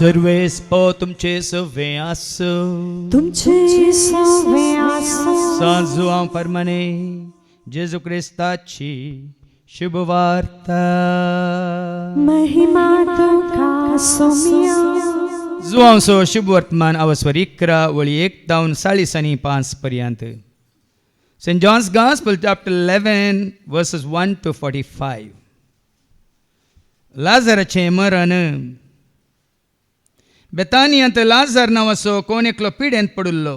सर्वेस्प तुमचे सवे आसो तुमचे सवे आसो सांजो हांव परमाने जेजू क्रिस्ताची शुभ वार्ता महिमा तुका सोम्या जुआंसो शुभ वर्तमान अवस्वर 11 वळी 1 जावन 40 पर्यंत. St. John's Gospel chapter 11 verses 1 to 45. लाजराचे मरण. बेतानियांत लाजर नांवाचो कोण एकलो पिडेंत पडुल्लो.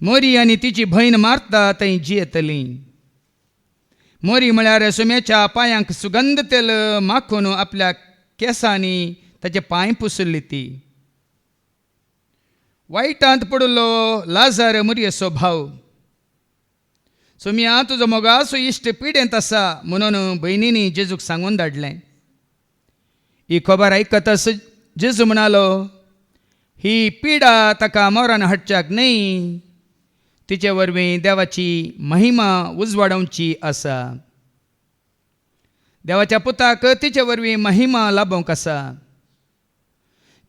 मोरी आनी तिची भयण मार्ता थंय जियेतली. मोरी म्हळ्यार सुम्याच्या पांयांक सुगंध तेल माखून आपल्या केसांनी ताचे पांय पुसुल्ली ती. वायटांत पडुल्लो लाजर मोरयेचो भाव. सुम्या तुजो मोगाचो इश्ट पिडेंत आसा म्हणून भयणींनी जेजूक सांगून धाडलें. ही खबर आयकतच जेजू म्हणालो, ही पिडा ताका मोरान हाडच्याक न्हय, तिचे वरवीं देवाची महिमा उजवाडोवची आसा. देवाच्या पुताक तिचे वरवीं महिमा लाभोवंक आसा.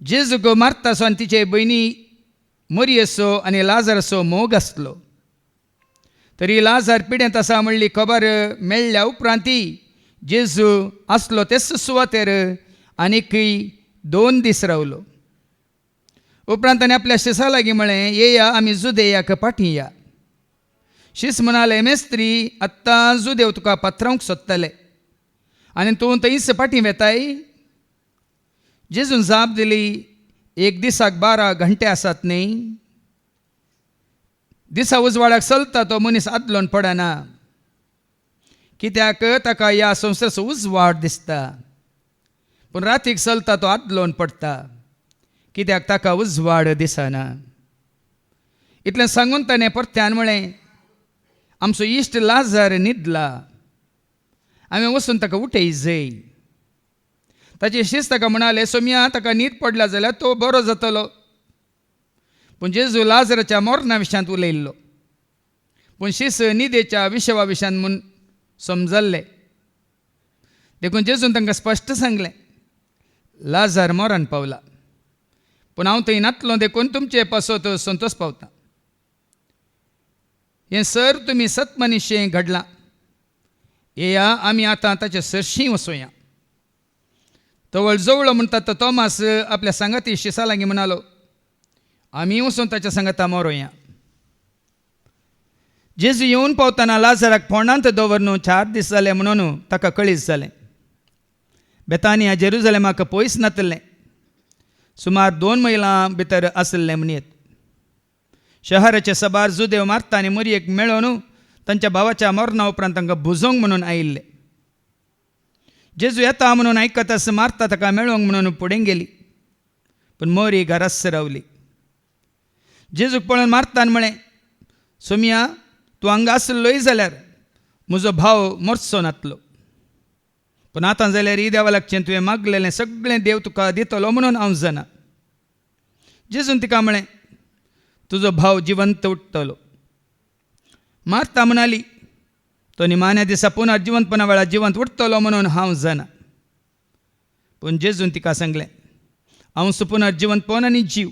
जेजूक मार्ताचो आनी तिचे भयणी मोरयेचो आनी लाजराचो मोग आसलो. तरी लाजर पिडेंत आसा म्हणली खबर मेळ्ळ्या उपरांतय जेजू आसलो तेच सुवातेर आनीक 2 दीस रावलो. उपरांत ताणें आपल्या शिसा लागीं म्हळें, येया आमी जुदेयाक फाटीं या. शिस म्हणाले, मेस्त्री आत्तां जुदेव तुका पात्रावंक सोदतले आनी तूं थंयच फाटीं वेताय. जेजून जाप दिली, 1 दिसाक 12 घंटे आसात न्ही. दिसा उजवाडाक चलता तो मनीस आदलोन पडना, कित्याक ताका ह्या संवसाराचो उजवाड दिसता. पूण रातीक चलता तो आदलोन पडटा, कित्याक ताका उजवाड दिसना. इतलें सांगून ताणें परत्यान म्हळें, आमचो इश्ट लाजर न्हिदला, आमी वचून ताका उठय जाय. ताचे शिस ताका म्हणाले, सोम्या ताका न्हीद पडला जाल्यार तो बरो जातलो. पूण जेजू लाजराच्या मोरणा विशयांत उलयल्लो. पूण शिस न्हिदेच्या विशवा विशयान म्हूण समजल्लें. देखून जेजून तांकां स्पश्ट सांगलें, लाजर मोरान पावला, पूण हांव थंय नातलो देखून तुमचे पासत संतोश पावता. हें सर तुमी सत मनीशें घडलां. येया आमी आतां ताचे सरशीं वचोया. तवळ जवळ म्हणटा तो तोमास आपल्या सांगाती शिसा लागीं म्हणालो, आमी वचून ताच्या सांगाता मोरोया. जेजू येवन पावतना लाजराक फोंडांत दवरून 4 दीस जाले म्हणून ताका कळीस जालें. बेतानिया जेरुजलेमाक पयस नातलें, सुमार 2 मैलां भितर आसलें म्हणयत. शहराचे सबार जुदेव मार्ता आनी मोरयेक मेळोवन तांच्या भावाच्या मोरणा उपरांत तांकां बुजोवंक म्हणून आयिल्ले. जेजू येता म्हणून आयकताच मार्ता ताका मेळोवंक म्हणून फुडें गेली, पूण मोरी घराच रावली. जेजूक पळोवन मार्तान म्हळें, सोम्या तूं हांगा आसलोय जाल्यार म्हजो भाव मरचो नातलो. पूण आतां जाल्यार ही देवा लागचें तुवें मागलेलें सगळें देव तुका दितलो म्हणून हांव जाणा. जेजून तिका म्हळें, तुजो भाव जिवंत उठतलो. मार्ता म्हणाली, तो निमाण्या दिसा पुनर्जिवंतपणा वेळार जिवंत उठतलो म्हणून हांव जाणा. पूण जेजून तिका सांगलें, हांव पुनर्जिवंतपण आनी जीव.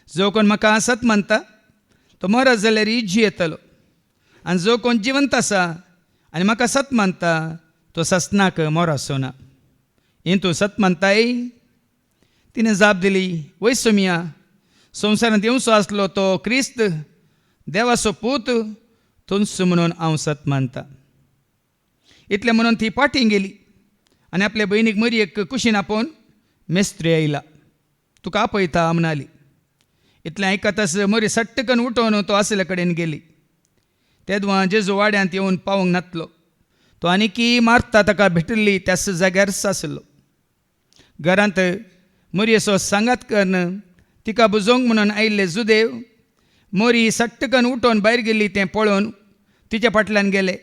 जो कोण म्हाका सत मानता तो मरत जाल्यार जियेतलो, आनी जो कोण जिवंत आसा आनी म्हाका सत मानता तो ससनाक मोराचो ना. हें तूं सत मानताय? तिणें जाप दिली, वय सोम्या, संवसारांत येवचो आसलो तो क्रिस्त देवाचो पूत तोच म्हणून हांव सत मानता. इतलें म्हणून ती फाटीं गेली आनी आपले भयणीक मोरयेक कुशीन आपोवन मेस्त्री आयला, तुका आपयता म्हणली. इतलें आयकताच मोरी सट्टकन उठोवन तो आसले कडेन गेली. तेदवां जेजू वाड्यांत येवन पावूंक नातलो. तो आनीकी मार्ता ताका भेटिल्ली त्याच जाग्यारच आसलो. घरांत मोरयेचो सांगात करून तिका बुजोवंक म्हणून आयिल्ले जुदेव मोरी सट्टकन उठोवन भायर गेली तें पळोवन तिच्या फाटल्यान गेले.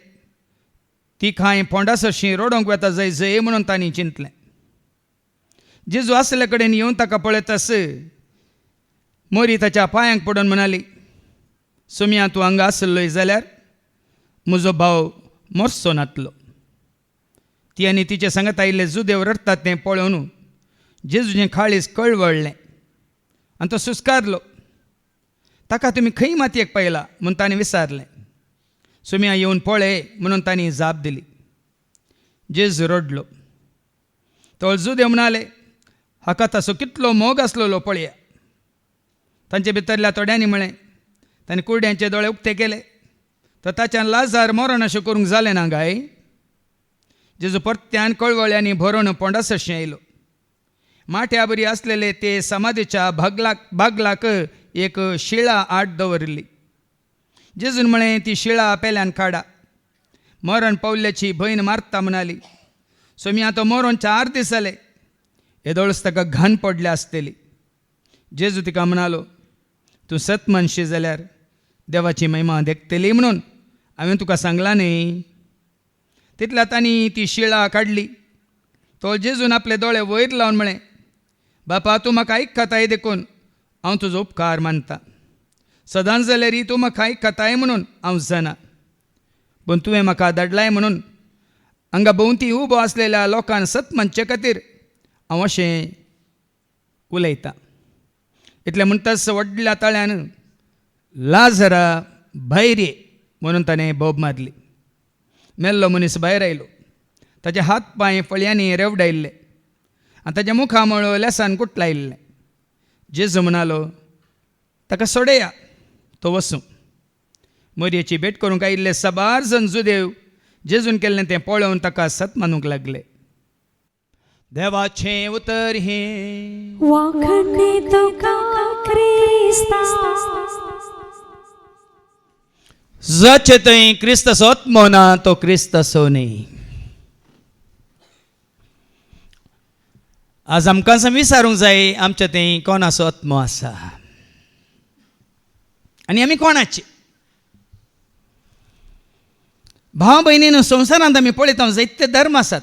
ती खंय फोंडा सरशी रोडोंक वता जंय म्हणून तांणी चिंतलें. जेजू आसले कडेन येवन ताका पळयतास मोरी ताच्या पांयांक पडून म्हणाली, सोम्या तूं हांगा आसलोय जाल्यार म्हजो भाव मरचो नातलो. ती आनी तिचे सांगत आयिल्ले जुदेव रडटात तें पळोवन जेजूचें काळीज कळवळ्ळें आनी तो सुस्कारलो. ताका तुमी खंय मातयेक पयला म्हूण ताणें विचारलें. सुम्या येवन पळय म्हणून तांणी जाप दिली. जेजू रडलो. तो अळजुदेव म्हणाले, हाका ताचो कितलो मोग आसलेलो पळया. तांचे भितरल्या थोड्यांनी म्हळें. तांणी कुरड्यांचे दोळे उक्ते केले. तर ताच्यान लाजार मरण अशें करूंक जालें ना गाय. जेजू परत्यान कळवळ्यांनी भरोवन पोंडासशें येयलो. माठ्या बरी आसलेले ते समाधीच्या बागलाक एक शिळा आड दवरली. जेजून म्हळें, ती शिळा पेल्यान काडा. मरण पावल्ल्याची भयण मार्ता म्हणाली, सोम्या तो मरून 4 दीस जाले. येदोळच ताका घाण पडल्या आसतली. जेजू तिका म्हणालो, तूं सत मनशी जाल्यार देवाची महिमा देखतली म्हणून हांवें तुका सांगलां न्ही. तितल्यात तांणी ती शिळा काडली. तो जेजून आपले दोळे वयर लावन म्हळें, बापा तूं म्हाका आयकताय देखून हांव तुजो उपकार मानतां. सदांच जाल्यार तूं म्हाका आयकताय म्हणून हांव जाणा. पूण तुवें म्हाका धाडलाय म्हणून हांगा भोंवती उबो आसलेल्या लोकांक सत म्हणचे खातीर हांव अशें उलयतां. इतलें म्हणटाच व्हडल्या ताळ्यान लाजरा भायर ये म्हणून ताणें बोब मारली. मेल्लो मनीस भायर आयलो. ताचे हात पांय फळयांनी रेवडायिल्ले आनी ताच्या मुखा मळो लेसान कुटलायिल्लें. जेजू म्हणालो, ताका सोडया, तो वसूं. मरयेची भेट करूंक आयिल्ले साबार जण जुदेव जेजून केल्लें तें पळोवन ताका सत मानूंक लागले. देवाचें उतर हें वखणी तुका क्रिस्ता. जाचे थंय क्रिस्ताचो आत्मो ना तो क्रिस्ताचो न्ही. आज आमकां विचारूंक जाय आमच्या थंय कोणाचो आत्मो आसा आनी आमी कोणाचे. भाव भयणीन संवसारांत आमी पळयता जायते धर्म आसात.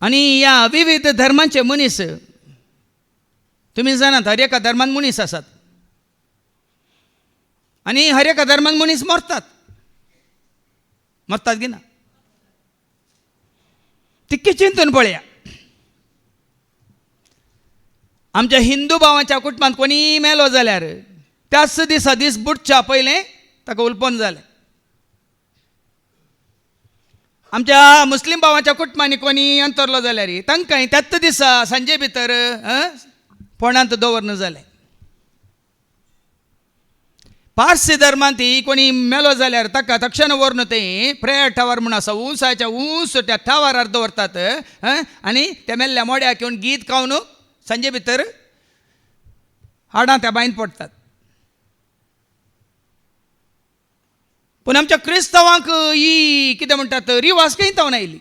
आनी ह्या विविध धर्मांचे मनीस तुमी जाणात हर एका धर्मान मनीस आसात. आनी हर एका धर्मान मनीस मरतात की ना. तितके चिंतून पळया. आमच्या हिंदू भावाच्या कुटुंबांत कोणी मेलो जाल्यार त्याच दिसा दीस बुडच्या पयलें ताका उलपण जालें. आमच्या मुस्लीम भावाच्या कुटुंबांनी कोणी अंतरलो जाल्यार तांकांय त्याच दिसा सांजे भितर फोंडांत दवरन जालें. पारसी धर्मांत कोणी मेलो जाल्यार ताका तक्षण व्हरून थंय प्रेयर टावर म्हूण आसा उंचाच्या उंच त्या टावरार दवरतात आनी त्या मेल्ल्या मोड्याक येवन गीत गावन सांजे भितर हाडां त्या बांयन पडटात. पूण आमच्या क्रिस्तांवांक ही कितें म्हणटात रिवाज खंय तावन आयली.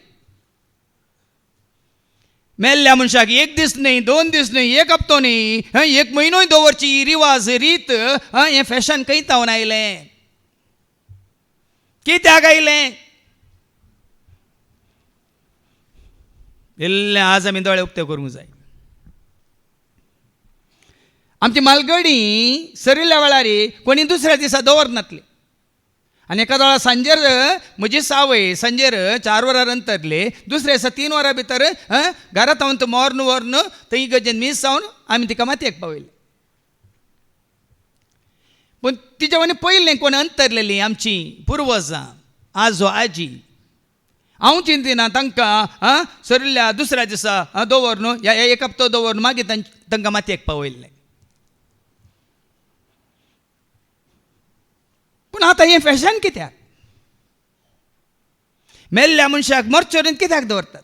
मेल्ल्या मनशाक 1 दीस न्ही 2 दीस न्ही 1 हप्तो न्ही 1 म्हयनोय दवरची रिवाज रीत हें फॅशन खंय तावन आयलें. कित्याक आयलें. इल्लें आज आमी दोळे उक्ते करूंक जाय. आमची मालगडी सरिल्ल्या वेळार कोणी दुसऱ्या दिसा दवरनातले. आनी एका वेळा सांजेर म्हजी सावय सांजेर 4 वरां अंतरले दुसऱ्या दिसा 3 वरां भितर घरांत हांव मोर्न व्हरून थंय गजेन मीस जावन आमी तिका मातयेक पावयले. पूण तिच्या वांगडा पयलें कोण अंतरलेलीं आमची पुर्वजां आजो आजी हांव चिंतिना तांकां सरिल्ल्या दुसऱ्या दिसा दवरून 1 हप्तो दवरून मागीर तांकां मातयेक पावयल्लें. पूण आतां हें फॅशन कित्याक. मेल्ल्या मनशाक मरचोरींत कित्याक दवरतात.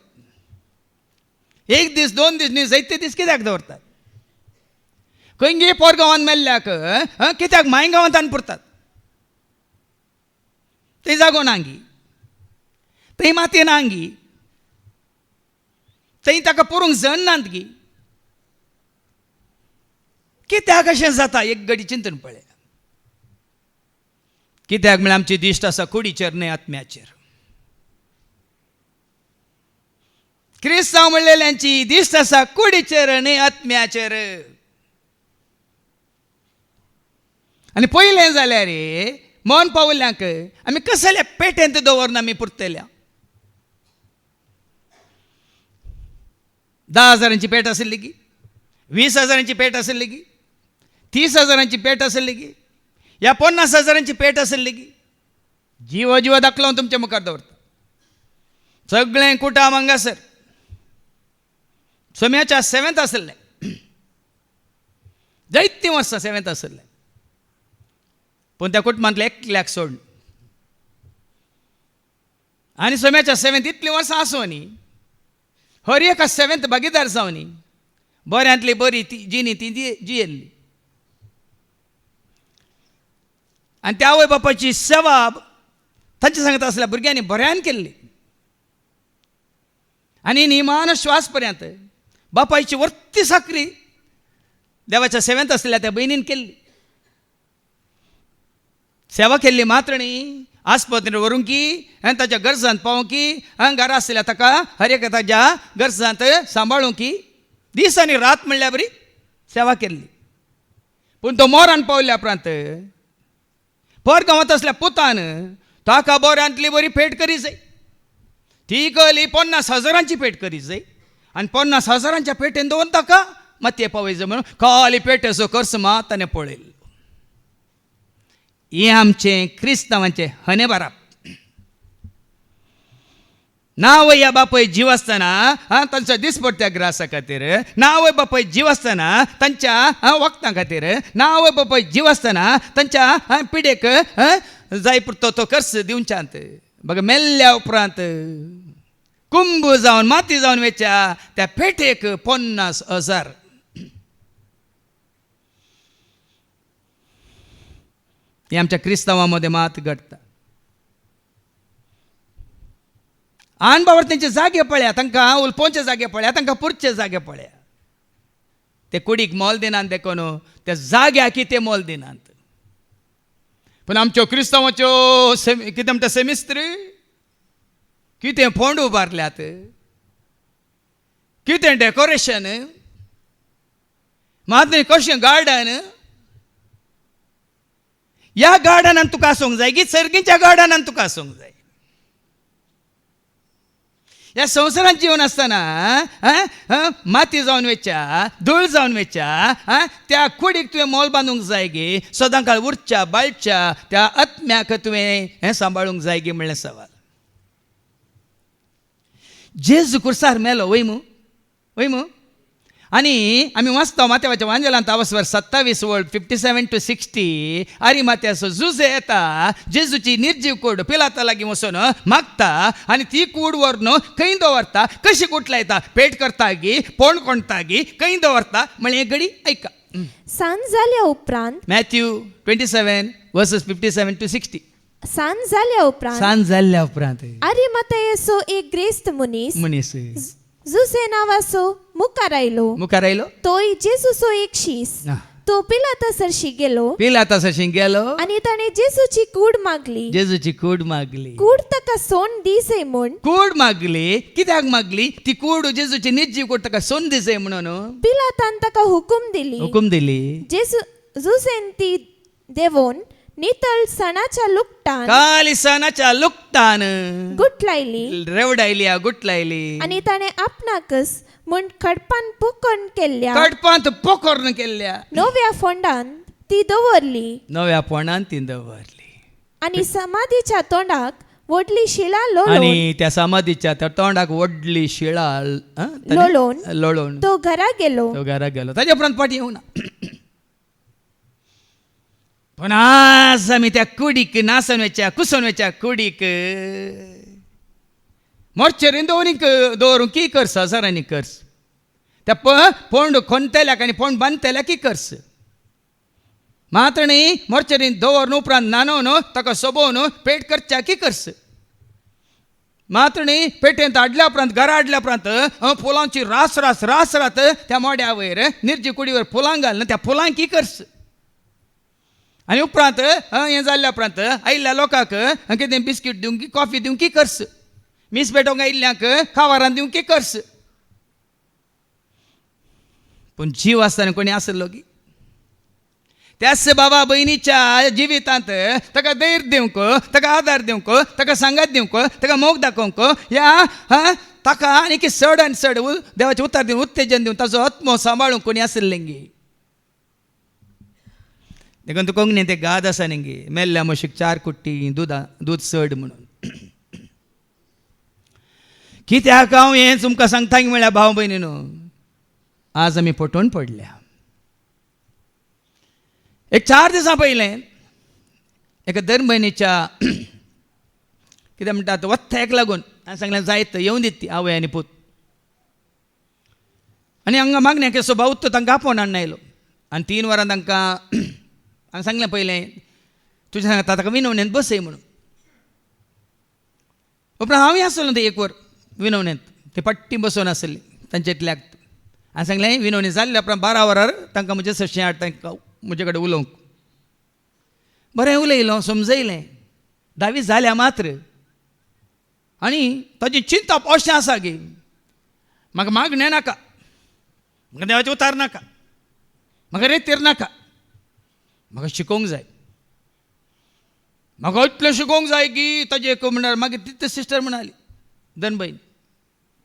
1 दीस 2 दीस न्ही जायते दीस कित्याक दवरतात. खंय गे पोरगांवान मेल्ल्याक कित्याक मायगांवांत पुरतात. थंय जागो नांगी थंय मातये नांगी थंय ताका पुरूंक जण नात गी. कित्याक अशें जाता एक घडी चिंतून पळय. कित्याक म्हळ्यार आमची दिश्ट आसा कुडीचेर न्हय आत्म्याचेर. क्रिस्तांव म्हणलेल्यांची दिश्ट आसा कुडीचेर न्हय आत्म्याचेर. आनी पयलें जाल्यार मन पावल्ल्यांक आमी कसल्या पेटेंत दवरून आमी पुरतल्या. 10,000ची पेट आसली की 20,000ची पेट आसली की 30,000ची पेट आसली की या 50,000ची पेट आसली की जीव दाखलावन तुमच्या मुखार दवरता. सगळें कुटाम हांगासर सोम्याच्या 7th आसलें, जायतीं वर्सां 7th आसलें, पूण त्या कुटुंबांतले एकल्याक सोड. आनी सोम्याच्या 7th इतलीं वर्सां आसूं न्ही, हर एका 7th भागीदार जावं न्ही, बऱ्यांतली बरी ती जिणी ती जियेल्ली. आनी त्या आवय बापायची सेवा तांचे सांगता असल्या भुरग्यांनी बऱ्यान केल्ली. आनी निमान श्वास पर्यंत बापायची वर्ती साकरी देवाच्या 7th आसलेल्या त्या भयणीन केल्ली. सेवा केल्ली मात्र न्ही, आस्पत्रेन व्हरूंक की ताच्या गरजांत पावोवंक की घरा आसलेल्या ताका हर एका ताच्या गरजांत सांबाळूंक की दीस आनी रात म्हणल्या बरी सेवा केल्ली. पूण तो मोरान पावल्ल्या उपरांत परगांवांत असल्या पुतान ताका बऱ्यांतली बरी पेट करी जाय. ती कहली 50,000ची पेट करी जाय आनी 50,000च्या पेटेन दवरून ताका मातये पावय म्हणून खाली पेटेचो खर्च मात ताणें पळयलो. हें आमचें क्रिस्तांवांचें हनेबाराप. नावय या बापय जीव आसतना तांच्या दिसपट्ट्या ग्रासा खातीर, नावय बापय जीव आसतना तांच्या वखदां खातीर, नावय बापय जीव आसतना तांच्या पिडेक जाय पुरतो तो खर्च दिवच्यांत बघ मेल्ल्या उपरांत कुंभ जावन माती जावन वेच्या त्या पेटेक 50,000. हे आमच्या क्रिस्तांवांमध्ये मात घडटा. आन बावर तेंचे जागे पळया, तांकां उलपोवचे जागे पळया, तांकां पुरचे जागे पळया. ते कुडीक मोल दिनात देखून त्या जाग्याक ते मोल दिनात. पूण आमच्यो क्रिस्तांवाच्यो कितें म्हणटा सेमिस्त्री, कितें फोंड उबारल्यात, कितें डेकोरेशन, मात कशें गार्डन. ह्या गार्डनान तुका आसूंक जाय की सर्गीच्या गार्डनान तुका आसूंक जाय. ह्या संवसारांत जिवन आसतना माती जावन वेच्या, धूळ जावन वेच्या त्या कुडीक तुवें मोल बांदूंक जाय गे, सदां काळ उरच्या बाळच्या त्या आत्म्याक तुवें सांबाळूंक जाय गे म्हणलें सवाल. जेजू कुर्सार मेलो वयमू आनी आमी वाचता माथेवाच्या वांजेलांत आवासवर 27 वर्ड 57 to 60 आरी माथ्याचो जुजे येता जेजूची निर्जीव कूड पिलाता लागीं वचून मागता आनी ती कूड व्हरून खंय दवरता, कशी कूट लायता, पेट करता गी, पोंड कोणता गी, खंय दवरता म्हळ्यार एक घडी ऐका. सांज जाल्या उपरांत मॅथ्यू 27 verses 57 to 60. सांज जाल्या उपरांत आरी माथ्याचो एक ग्रेस्त मनीस जुसे नावाचो मुखार आयलो. तोय जेजूचो एक शीस. तो पिलातासरशी गेलो आनी ताणें जेजूची कूड मागली. कूड ताका सोन दिसे म्हूण कूड मागली. कित्याक मागली ती कूड? जेजूची निर्जीव कूड ताका सोन दिसे म्हणून पिलातान ताका हुकूम दिली. जेजून ती देवोन नितळ सणाच्या लुकटान काली सणाच्या लुकटान गुटलायली, रेवडायली, गुटलायली आनी ताणें आपणाकच म्हूण खडपान पोकर्ण केल्ल्या नव्या फोंडान ती दवरली. आनी समाधीच्या तोंडाक व्हडली शिळा आनी त्या समाधीच्या त्या तोंडाक व्हडली शिळा लोळोवन तो घरा गेलो. ताजे उपरांत पाटी येवना. पण आज आमी त्या कुडीक नासन वेच्या कुसून वेच्या कुडीक मोर्चेरीन दवरूंक की करस, हजारांनी करस. त्या पोंड खोंतल्याक आनी पोंड बांदतल्याक की करस. मात्र न्ही मोर्चेरीन दवरून उपरांत नानोवन ताका सोबोवन पेट करच्या की करस. मात्र न्ही पेटेंत हाडल्या उपरांत घरा हाडल्या उपरांत फुलांची रास रात त्या मोड्या वयर निर्जी कुडीवर फुलां घालून त्या फुलांक की करस. आनी उपरांत हें जाल्ल्या उपरांत आयिल्ल्या लोकांक कितें बिस्कीट दिवंक की कॉफी दिवंक की करस. मीस पेटोवंक आयिल्ल्यांक खावारां दिवंक की करस. पूण जीव आसतना कोणी आसलो की त्याच बाबा भयणीच्या जिवितांत ताका धैर्य दिवंक, ताका आदार दिवंक, ताका सांगात दिवंक, ताका मोग दाखोवंक ह्या ताका आनी की चड आनी चड देवाचें उतर दिवन उत्तेजन दिवन ताचो आत्मो सांबाळूंक कोणी आसले गे देखून तुका कोंकणीन ते गाद आसा न्ही गे मेल्ल्या म्हशीक 4 कुट्टी दूद चड म्हणून कित्याक हांव हें तुमकां सांगता म्हळ्यार भाव भयणीनो आज आमी पटोवन पडल्या एक 4 दिसां पयलें एका धर्म भयणीच्या कितें म्हणटात वत्थ्याक लागून हांवें सांगलें जायत येवं दित ती आवय आनी पूत आनी हांगा मागण्याक असो भाव तो तांकां आपोवन हाडून आयलो आनी 3 वरां तांकां हांवें सांगलें पयलें तुज्या सांगता ताका विनवणेंत बसय म्हणून उपरांत हांवूय आसलो तें 1 वर विनवणेंत ते पट्टी बसोवन आसली तांचेतल्याक हांवें सांगलें विनवणी जाल्ल्या उपरांत 12 वरार तांकां म्हजें सशें हाड तांकां म्हजे कडेन उलोवंक बरें उलयलो समजयलें 10 जाल्या मात्र आनी ताची चिंता अशें आसा गे म्हाका मागणें नाका म्हाका देवाचें उतार नाका म्हाका रेतीर नाका म्हाका शिकोवंक जाय म्हाका इतलें शिकोवंक जाय की ताजे एक म्हणल्यार मागीर तितली सिस्टर म्हणाली धनबाईन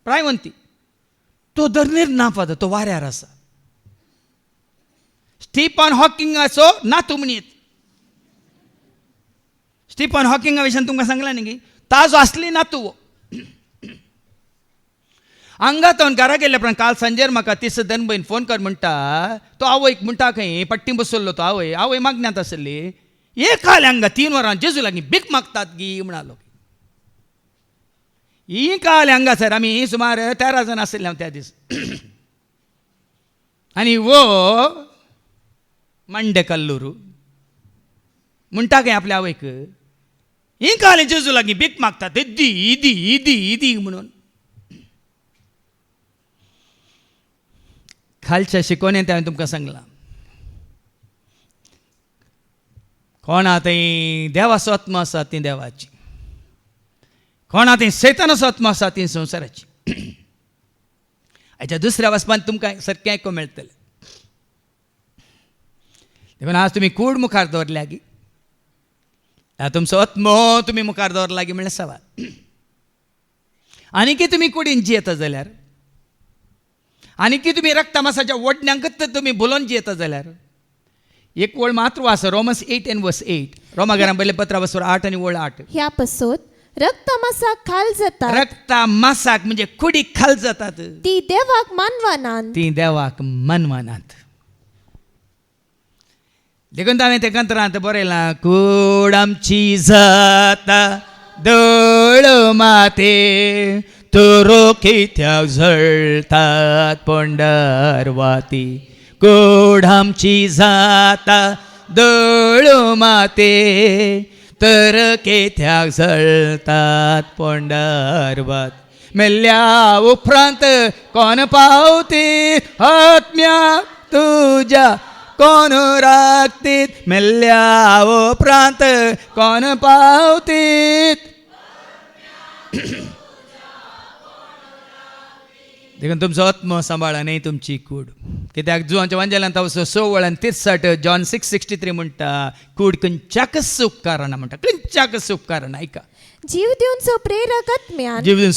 प्रायवंती तो धरणीर ना फादर तो वाऱ्यार आसा स्टीफन हॉकिंगाचो नातू म्हणीत स्टीफन हॉकिंगा विशयान तुमकां सांगलां न्ही ताजो आसली नातू हांगा तो घरा गेल्या उपरांत काल सांजेर म्हाका ती धनबाईन फोन कर म्हणटा तो आवयक म्हणटा खंय पट्टी बसयल्लो तो आवय मागण्यांत आसली एक काल हांगा 3 वरां जेजू लागीं भीक मागतात गी म्हणालो ही काल हांगा सर आमी सुमार 13 जाण आसले हांव त्या दीस आनी वो मंडे कल्लूरू म्हणटा खंय आपल्या आवयक ही काल जेजू लागीं भीक मागतात इदी इदी इदी इदी म्हणून खालच्या शिकोवण्यांत हांवें तुमकां सांगलां कोणा थंय देवाचो आत्मो आसा ती देवाची कोणा थंय सैतानाचो आत्मो आसा ती संवसाराची हाच्या दुसऱ्या वचपान तुमकां सारकें आयकूंक मेळटलें देखून आज तुमी कूड मुखार दवरल्या गी तुमचो आत्मो तुमी मुखार दवरला गी म्हणल्यार सवाल आनीकी तुमी कुडीन जियेता जाल्यार आनीकी तुमी रक्ता मासाच्या वडण्यांकच तुमी बुलोवन जियेता जाल्यार एक वळ मात्र आसा रोमन्स 8:8 रोमाकारांक बरयल्लें पत्र 8 आनी 8 ह्या पासत रक्ता मासाक खाल जातात रक्ता मासाक म्हणजे कुडीक खाल जातात ती देवाक मानवनात देखून हांवें ते कंत्रांत बरयलां कूड आमची जाता दळ माते तुरो कित्याक जळटात पंढरवाती कूड आमची जाता दळ माते तर कित्याक जळटात पंढरवात मेल्ल्या उपरांत कोण पावती आत्म्या तुज्या कोण राखतीत मेल्ल्या उपरांत कोण पावतीत देखून तुमचो आत्मो सांबाळा न्ही तुमची कूड कित्याक जुवांच्या वांजेलांत 16:63 जॉन 6:63 म्हणटा कूड खंयच्याकच उपकारना म्हणटा खंयच्याकच उपकारना ऐका जीव दिवचो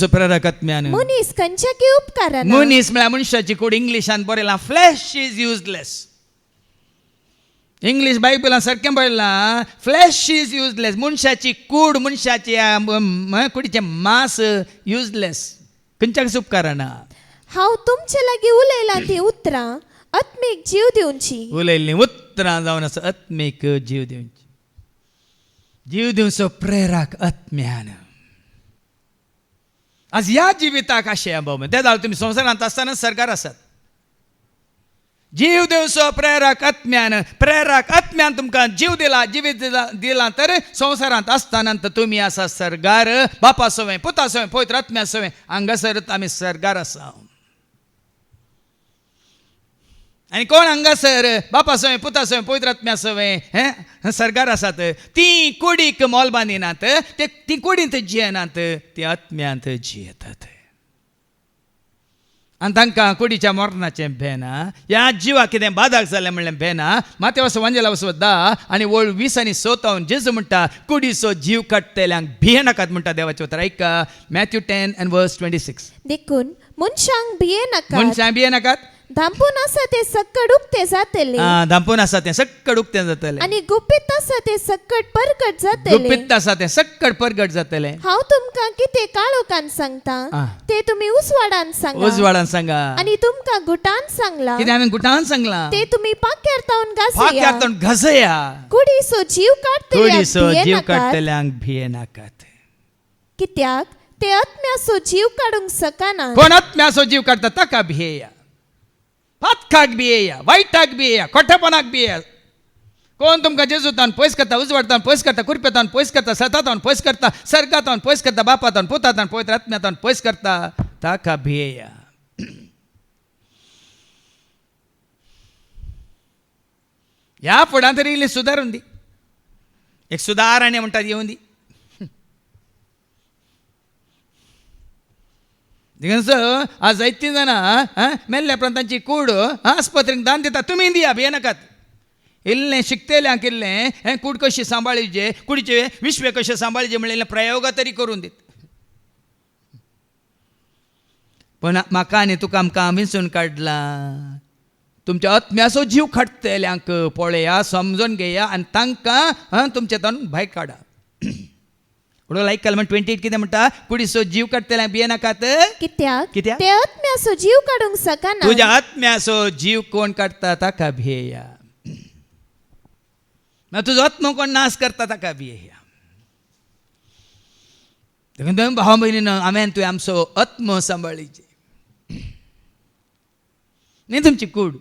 प्रेरक आत्म्यान मनीस खंयच्याकी उपकारना मनीस म्हळ्यार मनशाची कूड इंग्लिशान बरयलां फ्लॅश इज युजलेस इंग्लीश बायबलान सारकें बरयलां फ्लॅश इज युजलेस मनशाची कूड मनशाची कुडीचें मांस युजलेस खंयच्याकच उपकारना हांव तुमचे लागीं उलयलां ती उतरां आत्मीक जीव दिवची उलयल्लीं उतरां जावन आसा आत्मीक जीव दिवची जीव दिवचो प्रेरक आत्म्यान आज ह्या जिविताक अशें बाबा ते जाल्यार तुमी संवसारांत आसतना सरकार आसात जीव दिवचो प्रेरक आत्म्यान तुमकां जीव दिला जिवीत दिला तर संवसारांत आसतना तुमी आसा सरगार बापा सवय पुता सवय पवित्र आत्म्या सवय हांगासर आमी सरगार आसा आनी कोण हांगासर बापा सवय पुता सवय पवित्र आत्म्या सवय सरगार आसात ती कुडीक मोल बांदिनात ती कुडींत जियेनात ती आत्म्यांत जियेतात आनी तांकां कुडीच्या मरणाचें भेना ह्या जिवाक कितें बादाक जालें म्हणलें भेना माते वचो वंजला वचो 10 आनी वळ 20 आनी 27 जेजू म्हणटा कुडीचो जीव काडटल्यांक भिये नाकात म्हणटा देवाचें उतर ऐका मॅथ्यू 10:26 देखून मनशांक भिये नाका मनशां भिये नाकात धांपून आसा ते सक्कड उक्ते जातले धांपून आसा तें सक्कड उक्तें जातलें आनी गुपीत आसा ते सक्कड परगट जातले गुपीत आसा तें सक्कड परगट जातलें हांव तुमकां कितें काळोखान सांगता ते तुमी उजवाडान सांगा उजवाडान सांगा आनी तुमकां गुटान सांगला कितें हांवें गुटान सांगलां ते तुमी पाक्यार तावन फाक्यार घासया तावन घसया कुडीचो जीव कुडीचो जीव काडटल्यांक काडटल्यांक भिये नाकात कित्याक ते आत्म्याचो जीव काडूंक सकना कोण आत्म्याचो जीव काडटा ताका भियेया पातकाक भियेया वायटाक भियेया खोटेपणाक भियेया कोण तुमकां जेजूतान पयस करता उजवाडतान पयस करता कुरपेतान पयस करता सतातान पयस करता सर्गातान पयस करता बापातान पुतातान पवित्र आत्म्यातान पयस करता ताका भियेया ह्या फुडां तरी इल्ली सुदारून दी एक सुदारणे म्हणटात येवन दी देखून आज जायतीं जाणां मेल्ल्या प्रांतांची कूड आस्पत्रेक दान दिता तुमी दिया भिये नाकात इल्लें शिकतेल्यांक इल्लें कूड कशी सांबाळचे कुडीचे विश्वे कशें सांबाळचे म्हणलें प्रयोगा तरी करून दीत पण म्हाका आनी तुका आमकां विंचून काडला तुमच्या आत्म्याचो जीव काडटल्यांक पळया समजून घेया आनी तांकां तुमचे तान भायर काडा लायक केलें 28 कितें म्हणटा कुडीचो जीव काडटल्यांक भिये नाकात कित्याक ते आत्म्याचो जीव काडूंक सकना तुज्या आत्म्याचो जीव कोण काडटा ताका भियेया तुजो आत्मो कोण नाश करता ताका भियेया देखून भाव भयणीन हांवें तुवें आमचो आत्मो सांबाळीचे न्ही तुमची कूड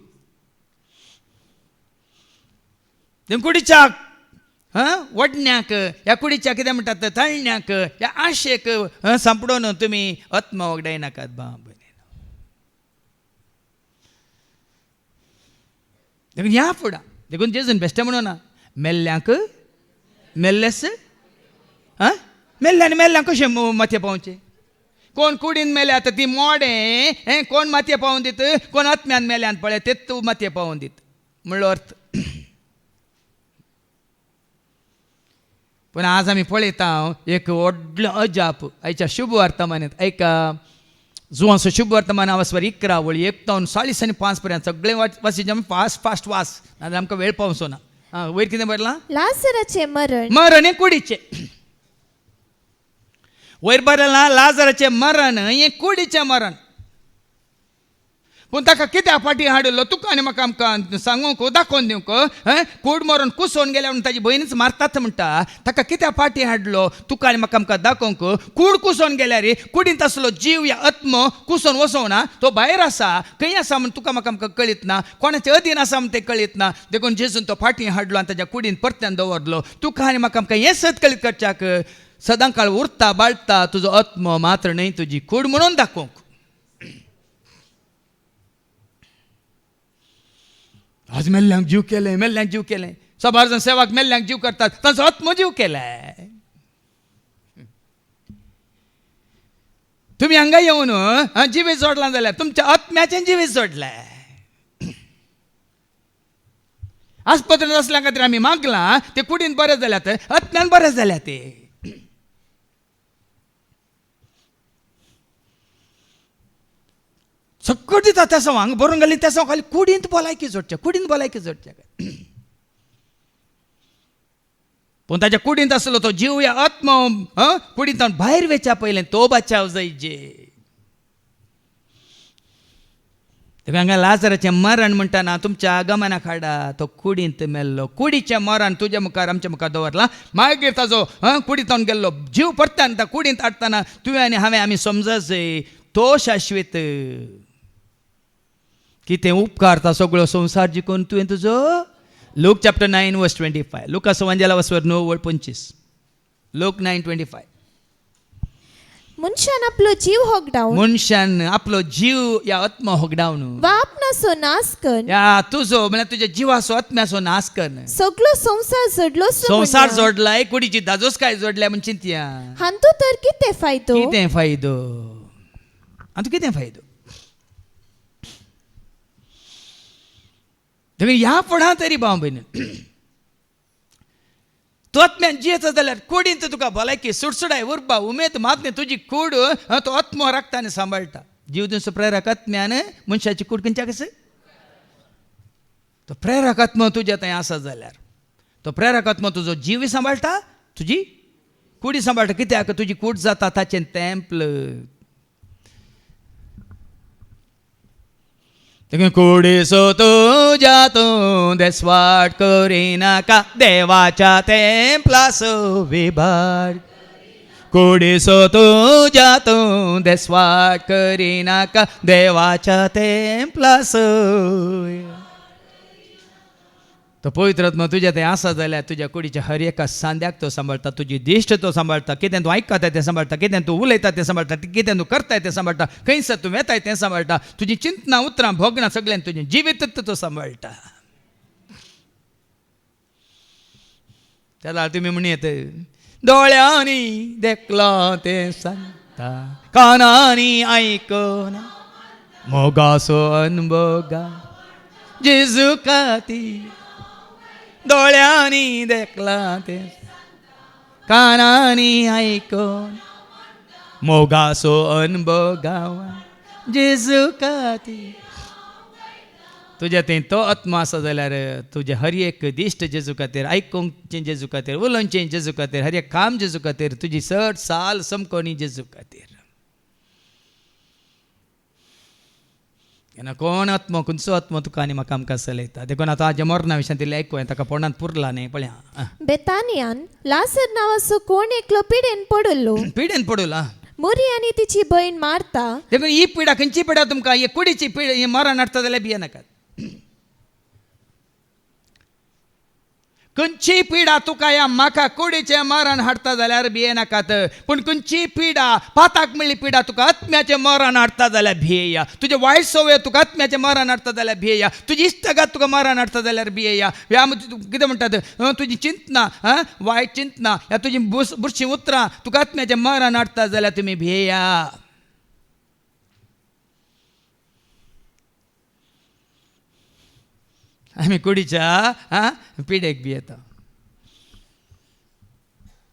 कुडीच्या वडण्याक ह्या कुडीच्या कितें म्हणटात तळण्याक ह्या आशेक सांपडून तुमी आत्मा वगडाय नाकात भाव भयणीन देखून ह्या फुडां देखून जेजून बेश्टें म्हणून ना मेल्ल्यांक मेल्लेस मेल्ल्यान मेल्ल्यांक कशें मातये पावचे कोण कुडीन मेल्या तर ती मोडे कोण मातये पावून दीत कोण आत्म्यान मेल्यान पळय ते तूं मातये पावून दीत म्हणलो अर्थ पण आज आमी पळयता एक व्हडलो अजाप आयच्या शुभ वर्तमानांत ऐका जुवांचो शुभ वर्तमान वाचवर 11 वळी 1 तावन 40 आनी 5 पर्यंत सगळें वाचीचे आमी फास्ट वाच नाजाल्यार आमकां वेळ पावचो ना वयर कितें बरलां लाजराचें मरण मरण हें कुडीचें वयर बरलां लाजराचें मरण हें कुडीचें मरण पूण ताका कित्याक फाटीं हाडलो तुका आनी म्हाका आमकां सांगूंक दाखोवन दिवंक कूड मरून कुसोवन गेल्या म्हणून ताजी भयणीच मारतात म्हणटा ताका कित्याक फाटीं हाडलो तुका आनी म्हाका आमकां दाखोवंक कूड कुसोवन गेल्यार कुडींत आसलो जीव या आत्मो कुसोवन वचोवना तो भायर आसा खंय आसा म्हूण तुका म्हाका आमकां कळीत ना कोणाचे अधीन आसा म्हूण तें कळीत ना देखून जेजून तो फाटीं हाडलो आनी ताच्या कुडींत परत्यान दवरलो तुका आनी म्हाका आमकां हें सत कळीत करच्याक सदां काळ उरता बाळटा तुजो आत्मो मात्र न्हय तुजी कूड म्हणून दाखोवंक आज मेल्ल्यांक जीव केलें सबार जण सेवाक मेल्ल्यांक जीव करतात तांचो आत्मो जीव केलाय तुमी हांगा येवन जिवीत जोडलां जाल्यार तुमच्या आत्म्याचें जिवीत जोडलाय आस्पत्रेंत असल्या खातीर आमी मागलां ते कुडीन बरें जाल्यात आत्म्यान बरें जाल्या ते सकट दिता त्या हांगा बरोवन घाली त्या खाली कुडींत भलायकी जोडच्या पूण ताच्या कुडींत आसलो तो जीव या आत्मो कुडींत भायर वेच्या पयलें तो बचाव जायचे हांगा लाजराचें मरण म्हणटाना तुमच्या आगमनाक हाडा तो कुडींत मेल्लो कुडीचें मरण तुज्या मुखार आमच्या मुखार दवरलां मागीर ताजो कुडींतावन गेल्लो जीव परत्यान त्या कुडींत हाडटना तुवें आनी हांवें आमी समजच तो शाश्वत कितें उपकार ता सगळो संवसार जिखून तुवें तुजो लूक चॅप्टर 9:25 लुकाचो वंजला वचवर 9:25 लूक 9:25 मनशान आपलो जीव होगडावन मनशान आपलो जीव या आत्मा होगडावन वा आपणाचो नाश कर या तुजो म्हळ्यार तुज्या जिवाचो आत्म्याचो नाश कर सगळो संवसार जोडलो संवसार जोडलाय कुडीची दाजोच काय जोडल्या म्हण चिंतया हांतू तर कितें फायदो आनी कितें फायदो देखून ह्या फुडां तरी भाव भयणी तो आत्म्यान जियेता जाल्यार कुडींत तुका भलायकी सुडसुडाय उर्बा उमेद मागणे तुजी कूड तो आत्मो राखताने सांबाळटा. जीव दिवचो प्रेरक आत्म्यान मनशाची कूड खंयच्या कस तो प्रेरक आत्मो तुज्या थंय आसा जाल्यार तो प्रेरक आत्मो तुजो जीव सांबाळटा, तुजी कुडी सांबाळटा. कित्याक तुजी कूड जाता ताचें टेंपल. कुडीसो तुज्या तूं देसवाट करिनाका देवाच्या टेंपलासो विभाग. कुडीसो तुज्या तूं देसवाट करिनाका देवाच्या टेंपलासो. तो पवित्र आत्मा तुज्या थंय आसा जाल्यार तुज्या कुडीच्या हर एका सांद्याक तो सांबाळटा, तुजी दिश्ट तो सांबाळटा, कितें तूं आयकता तें सांबाळटा, कितें तूं उलयता तें सांबाळटा, कितें तूं करताय तें सांबाळटा, खंयसर तूं वेताय तें सांबाळटा, तुजी चिंतनां उतरां भोगणां सगळ्यान तुजें जिवीत तो सांबाळटा. त्याला तुमी म्हणयत दोळ्यांनी देखलां तें सांगता कानांनी आयकना मोगासो अनुभोगा जेजू खातीर. दोळ्यांनी देखला ते कानांनी आयकून मोगासो अनुभव गावा जेजू खातीर. तुज्या थंय तो आत्मा आसा जाल्यार तुजें हर एक दिश्ट जेजू खातीर, आयकूंकचें जेजू खातीर, उलोवचें जेजू खातीर, हर एक काम जेजू खातीर, तुजी सट साल समकोनी जेजू खातीर. कोण आत्मो खंयचो आत्मो तुका आनी म्हाका आमकां चलयता. देखून आतां हाज्या मरणा विशयान तिले आयकूं ताका पोटांत पुरला न्ही पळया. बेतानियान लाजर नावाचो कोण एकलो पिडेन पडलो. पिडेन पडला मोरी आनी तिची बहीण मारता. देखून ही पिडा खंयची पिडा तुमकां ही कुडीची पिडा ही मरण हाडटा जाल्यार भियेनाकात. खंयची पिडा तुका ह्या म्हाका कुडीचें मरण हाडटा जाल्यार भियेनाकात. पूण खंयची पिडा पाताक मेळ्ळी पिडा तुका आत्म्याचें मरण हाडटा जाल्यार भियेया. तुजे वायट सवय तुका आत्म्याचें मरण हाडटा जाल्यार भियेया. तुजी इश्टगात तुका मरण हाडटा जाल्यार भियेया. ह्या कितें म्हणटात तुजी चिंतना वायट चिंतना ह्या तुजी बुरशीं उतरां तुका आत्म्याचें मरण हाडटा जाल्यार तुमी भियेया. आमी कुडीच्या पिडेक भियेता.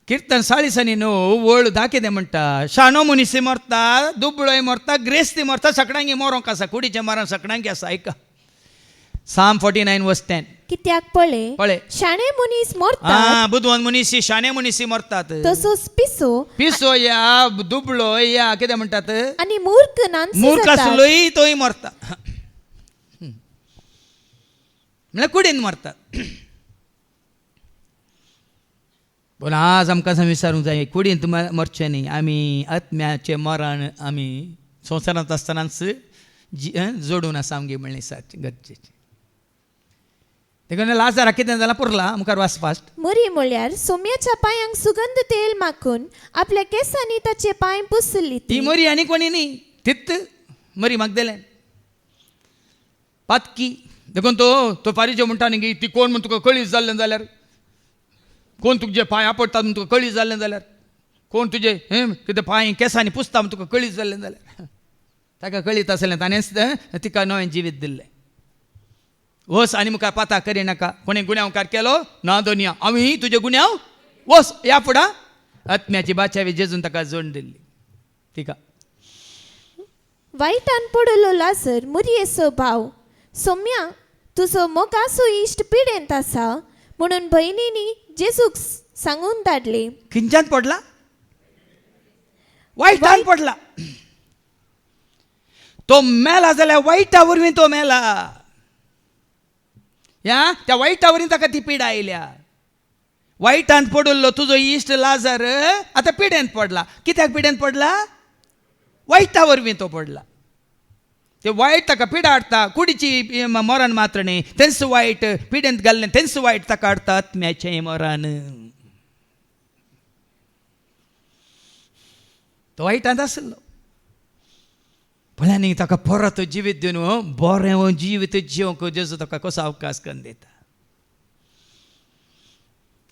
कीर्तन 40:9 वळ धा कितें म्हणटा शाणो मनीसय मरता, दुबळोय मरता, ग्रेस्ती मरता, सगळ्यांक मरोंक आसा. कुडीचें मरण सगळ्यांक आसा. ऐका Psalm 49:10. कित्याक पळे शाणे मनीस मरतात. बुद्धिमान मनीस शाणे मनीस मरतात. तसोच पिसो या दुबळो या कितें म्हणटात आनी मूर्ख आसलोय तोय मरता. म्हळ्यार कुडीन मरतात. पूण आज आमकां विचारूंक जाय कुडींत मरचें न्ही. आमी आत्म्याचें मरण आमी संवसारांत आसतनाच जोडून आसा आमगे म्हणलें सारकें गरजेचें. देखून लाजाराक कितें जालां पुरला मुखार वाच फास्ट. मोरी म्हळ्यार सोम्याच्या पांयांक सुगंध तेल माखून आपल्या केसांनी ताचे पांय पुसली. ती मोरी आनी कोणी न्ही तित मोरी मागदलें पातकी. देखून तो फारीजो म्हणटा न्ही ती कोण म्हण तुका कळीस जाल्लें जाल्यार कोण तुजे पांय आपडटा म्हण तुका कळीस जाल्लें जाल्यार कोण तुजे कितें पांय केसांनी पुसता म्हण तुका कळीस जाल्लें जाल्यार ताका कळीत आसलें. ताणेंच तिका नवें जिवीत दिल्लें. वस आनी मुखार पाता करिनाका. कोणें गुन्यांवकार केलो ना दोनिया आमी तुजे गुन्यांव वस ह्या फुडां आत्म्याची बाचावी जेजून ताका जोड दिल्ली. तिका वायटान पडलो लाजर मुरयेचो भाव सोम्या तुजो मोगाचो इश्ट पिडेंत आसा म्हणून भयणींनी जेजूक सांगून धाडले. खंयच्यान पडला वायटान पडला. तो मेला जाल्यार वायटा वरवीं तो मेला. त्या वायटा वरवीं ताका ती पिडा आयल्या. वायटान पडलो तुजो इश्ट लाजर आतां पिडेंत पडला. कित्याक पिडेंत पडला वायटा वरवीं तो पडला. ते वायट ताका पिडा हाडटा. कुडीची मरण मात्र न्ही तेंच वायट पिडेंत घाल्लें तेंच वायट ताका हाडटा आत्म्याचें मरण. तो वायटांत आसलो म्हळ्यार ताका परत जिवीत दिवन बरें जिवीत जिवंक जेजू ताका कसो अवकाश करून दिता.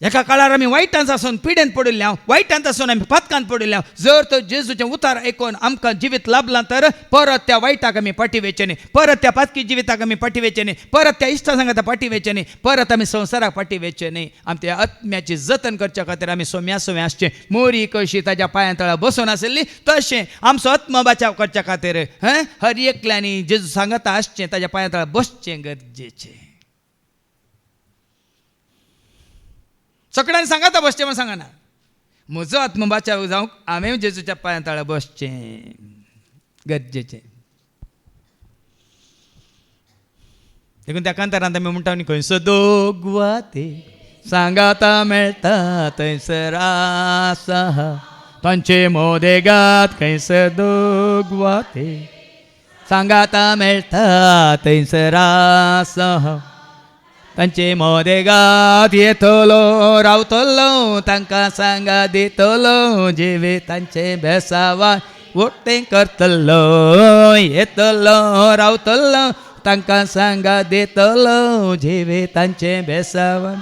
एका काळार आमी वायटांत आसून पिडेंत पडिल्ल्या वायटांत आसून आमी पथकांत पडिल्ल्या जर तर जेजूचें उतार आयकून आमकां जिवीत लाभलां तर परत त्या वायटाक आमी फाटीं वेचचें न्ही, परत त्या पातकी जिविताक आमी फाटीं वेचचें न्ही, परत त्या इश्टा सांगाता फाटीं वेचचें न्ही, परत आमी संवसाराक फाटीं वेचचें न्ही. आमी त्या आत्म्याची जतन करच्या खातीर आमी सोम्या आसचें. मोरी कशी ताज्या पांया तळा बसून आसली तशें आमचो आत्म बचाव करच्या खातीर हर एकल्यांनी जेजू सांगता आसचें, ताज्या पांया तळा बसचें गरजेचें. सगळ्यांनी सांगाता बसचें म्हण सांगना, म्हजो आत्म बचाव जावंक हांवें जेजूच्या पांया तळा बसचें गरजेचें. देखून त्या कांतारांत आमी म्हणटा न्ही, खंयसर दोगवा ते सांगाता मेळटा थंयसर आसा तांचे मोदेगात. खंयसर दोगवा ते सांगाता मेळटा थंयसर आसा तांचे मोदेगात. येतलो रावतलो तांकां सांगा दितलो जिवे तांचे बेसावान वोटें करतलो. येतलो रावतलो तांकां सांगा दितलो जिवे तांचे बेसावान.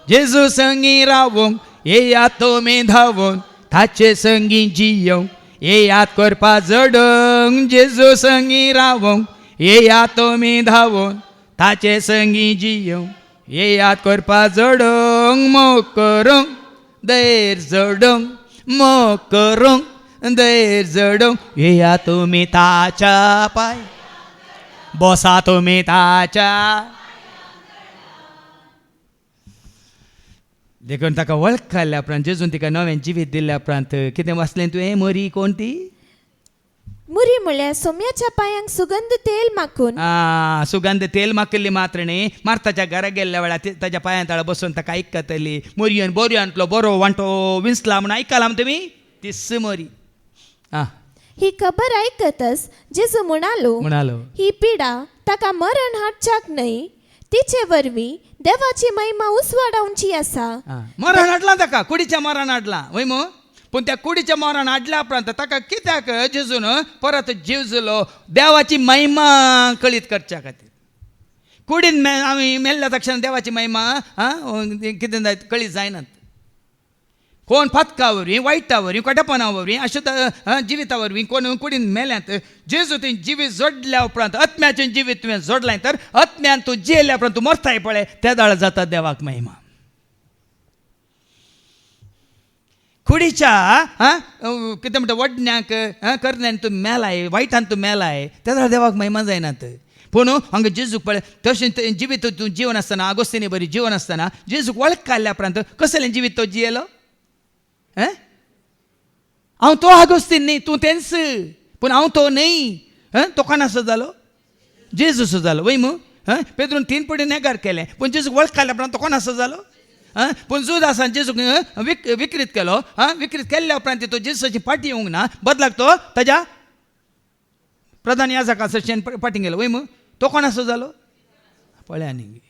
जेजू संगी रावूंक येयात तुमी धांवून ताचे संगी जियोंक येयात करपा जडोंक. जेजू संगी रावूंक येयात तुमी धांवून ताचे संगी जियोंक येयात करपा जडोंक. मोग करूंक दैर जडोंक मोग करूंक दैर जडोंक येया तुमी ताच्या पांय बसा तुमी ताच्या. देखून ताका वळखल्या उपरांत जेजून तिका नवें जिवीत दिल्ल्या उपरांत कितें वाचलें तुवें? मोरी कोण ती? मुरी म्हळ्यार सोम्याच्या पांयांक सुगंध तेल माखून. सुगंध तेल माकिल्ली मात्र न्ही, मार्ताच्या घरा गेल्ल्या वेळार ताच्या पांया तळा बसून ताका आयकतली. मोरयेन बोरयांतलो बरो वांटो विंचला म्हूण आयकलां तुमी? तीच मोरी. ही खबर आयकतच जेजू म्हणालो ही पिडा ताका मरण हाडच्याक न्हय, तिचे वरवीं देवाची महिमा उसवाडावची आसा. मरण हाडलां ताका, कुडीच्या मरण हाडलां वय मो. पूण त्या कुडीच्या मरण हाडल्या उपरांत ताका कित्याक जेजून परत जीव दिलो? देवाची महिमा कळीत करच्या खातीर. कुडीन आमी मेल्ल्या तक्षण देवाची महिमा कितें जायत कळीत जायनात. कोण फातका वरवीं वायटा वरवीं कोटेपणा वरवीं अशुद्ध जिविता वरवीं कोण कुडीन मेल्यांत जेजू तुवें जिवीत जोडल्या उपरांत आत्म्याचें जिवीत तुवें जोडलें तर आत्म्यान तूं जियेल्या उपरांत तूं मरताय पळय त्या दाळ जाता देवाक महिमा. कुडीच्या कितें म्हणटा वडण्याक करण्यान तूं मेलाय, वायटान तूं मेलाय त्या दाळ देवाक महिमा जायनात. पूण हांगा जेजूक पळय तशें जिवीत तूं जिवन आसतना आगोस्तिनी बरी जिवन आसतना जेजूक वळख काडल्या उपरांत कसलें जिवीत तो जियेलो? हांव तो आगोस्तीन न्ही, तूं तेंच. पूण हांव तो न्हय. तो कोणाचो जालो? जेजूचो जालो वय मू. पेद्रून 3 पडी नेगार केलें पूण जेजूक वळख काडल्या उपरांत तो कोणाचो जालो? पूण जुदासान जेजूक विकृत केलो. विकृत केल्ल्या उपरांत तो जेजूची फाटी येवंक ना, बदलाक तो ताज्या प्रधान याजकाचेर फाटीं गेलो वय मू. तो कोणाचो जालो? पळया न्ही,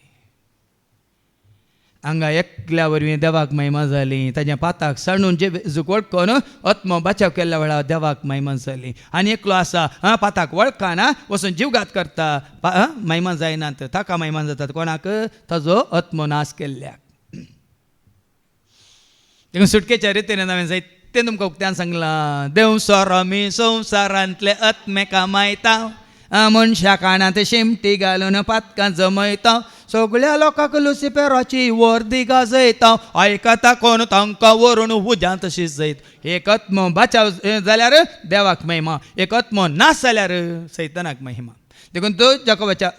हांगा एकल्या वरवीं देवाक महिमा जाली. ताज्या पाताक सांडून जेजूक वळखून आत्मो बचाव केल्ल्या वेळार देवाक महिमा जाली. आनी एकलो आसा पाताक वळखना वचून जीवघात करता, महिमा जायनात. ताका महिमा जातात कोणाक? ताजो आत्मो नाश केल्ल्याक. देखून सुटकेच्या रितीन हांवें जायते तुमकां उक्त्यान सांगलां. देव सोरो संवसारांतले आत्मे कामायता, मनशा कानांत शेमटी घालून पातकां जमयता, सगळ्या लोकांक लुसिफेराची वर्दी गाजयता, आयकता कोण तांकां व्हरून उज्यांत शिजयत. एक आत्मो बचाव जाल्यार देवाक महिमा, एक आत्मो नाश जाल्यार सैतानाक महिमा. देखून तो जाकोबाच्या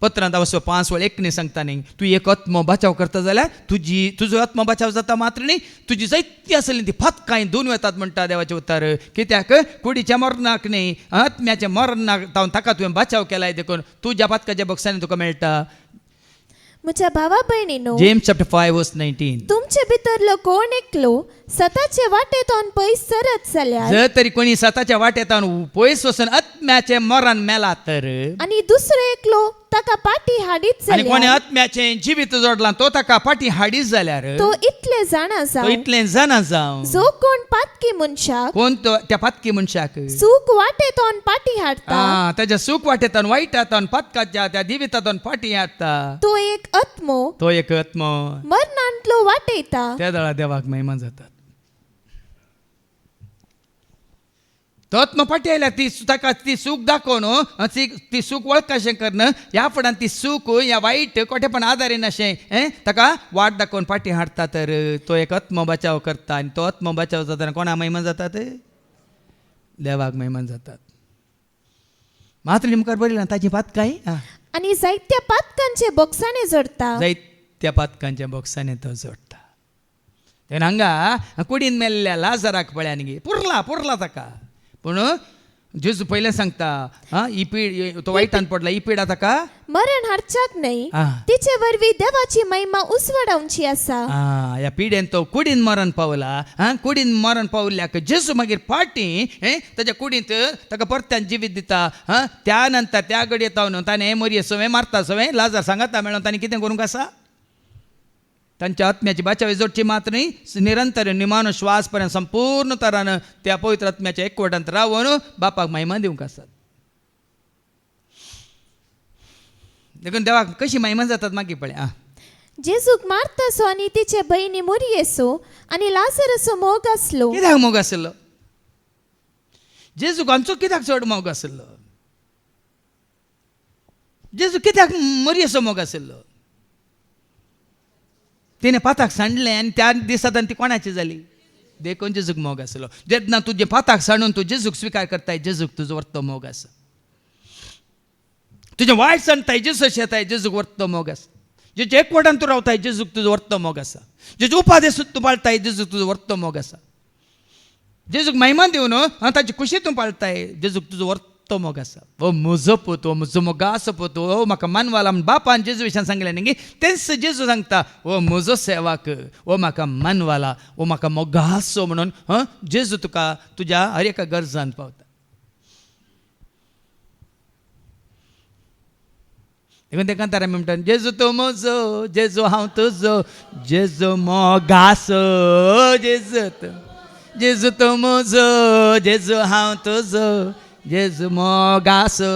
पत्रांत 5:1 सांगता न्ही, तूं एक आत्मो बचाव करता जाल्यार तुजो आत्मो बचाव जाता मात्र न्ही, तुजी जायती आसली ती फातकांय दोन वेतात म्हणटा देवाचें उतर. कित्याक? कुडीच्या मरणाक न्ही, आत्म्याच्या मरणाक ताका तुवें बचाव केलाय. देखून तुज्या फातकाच्या बक्षांनी तुका मेळटा. म्हज्या भावा भयणीनो, जेम्स 5:19, तुमचे भितरलो कोण एकलो सताचे वाटेतून पयस सरत जाल्यार जर तरी कोणी स्वतःच्या वाटेतान पयस वचून आत्म्याचे मरण मेला तर आणि दुसरो एकलो ताका पाटी हाडीत आणि कोणी जाल्यार आत्म्याचे जिवीत जोडला तो ताका पाठी हाडीत जाल्यार तो इतले जाणा तो जावं इतले जाणा जावं जो कोण पातकी मनशाक कोण तो त्या पातकी मनशाक सूक वाटेतून पाटी हाडता त्याच्या सुख वाटेतान वाईटातान पातकाच्या त्या दिवितातून पाठी हाडता तो एक आत्मो तो एक आत्म मरणांतलो वाटयता त्या दळा देवाक महिमा जातात तो आत्म पाठी आयल्या ती सूख दाखोवन ती सूख वळख कशें करणं ह्या फुडान ती सूख ह्या वाईट कोठेपण आदारीन अशें ताका वाट दाखोवन पाठी हाडता तर तो एक आत्म बचाव करता आनी तो आत्म बचाव जाताना कोणा महिमा जातात देवाक महिमा जातात मात्र मुखार बरयलां ताची पातकाय आणि जायत्या पातकांचे बोक्साणे जोडता जायत्या पातकांच्या बॉक्सांनी तो जोडटा तेन्ना हांगा कुडीन मेल्ल्या लाजराक पळयान गे पुरला ताका पूण जेजू पयलें सांगता ही पीड तो वायटान पडला ही पिडा ताका मरण हाडच्याक न्हय तिचे वरवीं देवाची महिमा उसवडावची आसा ह्या पिडेन तो कुडीन मरण पावला कुडीन मरण पावल्याक जेजू मागीर फाटी ताच्या कुडींत ताका परत्यान जिवीत दिता त्या नंतर त्या घडये तावन ताणें मरये सवय मारता सवय लाजार सांगाता मेळोन ताणें कितें करूंक आसा तांच्या आत्म्याची बाचावी जोडची मात्र न्ही निरंतर निमान श्वास पर्यंत संपूर्ण तरान त्या पवित्र आत्म्याच्या एकवटांत रावून बापाक महिमा दिवंक आसात देखून देवाक कशी महिमा जातात मागीर पळय जेजूक मारतासो आनी तिचे बहिणी मोरयेसो आनी लाजरसो मोग आसलो कित्याक मोग आसलो जेजूक आमचो कित्याक चड मोग आसलो जेजू कित्याक मोरयेसो मोग आसलो तिने पाताक सांडलें आनी त्या दिसांत ती कोणाची जाली देखून जेजूक मोग आसलो जेन्ना तुजे पाताक सांडून तूं जेजूक स्विकार करताय जेजूक तुजो वर्तो मोग आसा तुजें वायट सांडताय जेजूस येताय जेजूक वर्तो मोग आसा जेचे एकवटान तूं रावताय जेजूक तुजो वर्तो मोग आसा जेचे उपादेश तूं पाळटाय जेजूक तुजो वर्तो मोग आसा जेजूक महिमा दिवन ताची खुशी तूं पाळटाय जेजूक तुजो वर्तो मोग आसा ओ म्हजो पूत ओ म्हजो मोगाचो पूत ओ म्हाका मानवाला बापान जेजू विशयान सांगलें न्ही तेंच जेजू सांगता ओ म्हजो सेवाक ओ म्हाका मानवाला ओ म्हाका मोगाचो म्हणून जेजू तुका तुज्या हर एका गरजान पावता देखून ते कांतार आमी म्हणटा जेजू तो म्हजो जेजू हांव तुजो जेजू मोगाचो जेजू तो म्हजो जेजू हांव तुजो जेजू मोगाचो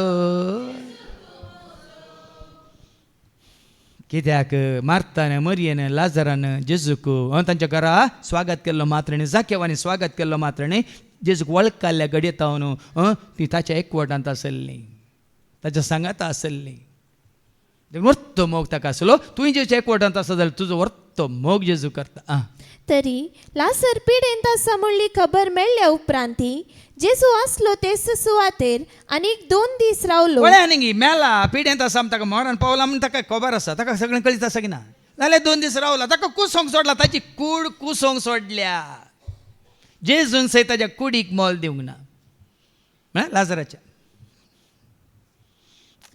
कित्याक मार्तान मरियेन लाजरान जेजूक तांच्या घरा स्वागत केल्लो मात्र न्ही जाकेवानी स्वागत केल्लो मात्र न्ही जेजूक वळखल्या घडये तावन ती ताच्या एकवटांत आसली ताच्या सांगात आसली वर्तो मोग ताका आसलो तुवें जेच्या एकवटांत आसा जाल्यार तुजो वर्तो मोग जेजू करता तरी लाजर पिडेंत आसा म्हणली खबर मेळ्ळ्या उपरांती जेजू आसलो तेच सुवातेर आनीक 2 दीस रावलो न्ही मेला पिडेंत आसा ताका मरण पावला म्हण ताका खबर आसा ताका सगळें कळीत आसा की ना जाल्यार 2 दीस रावला ताका कुसोंक सोडला ताची कूड कुसोंक सोडल्या जेजून सय ताच्या कुडीक मोल दिवंक ना लाजराच्या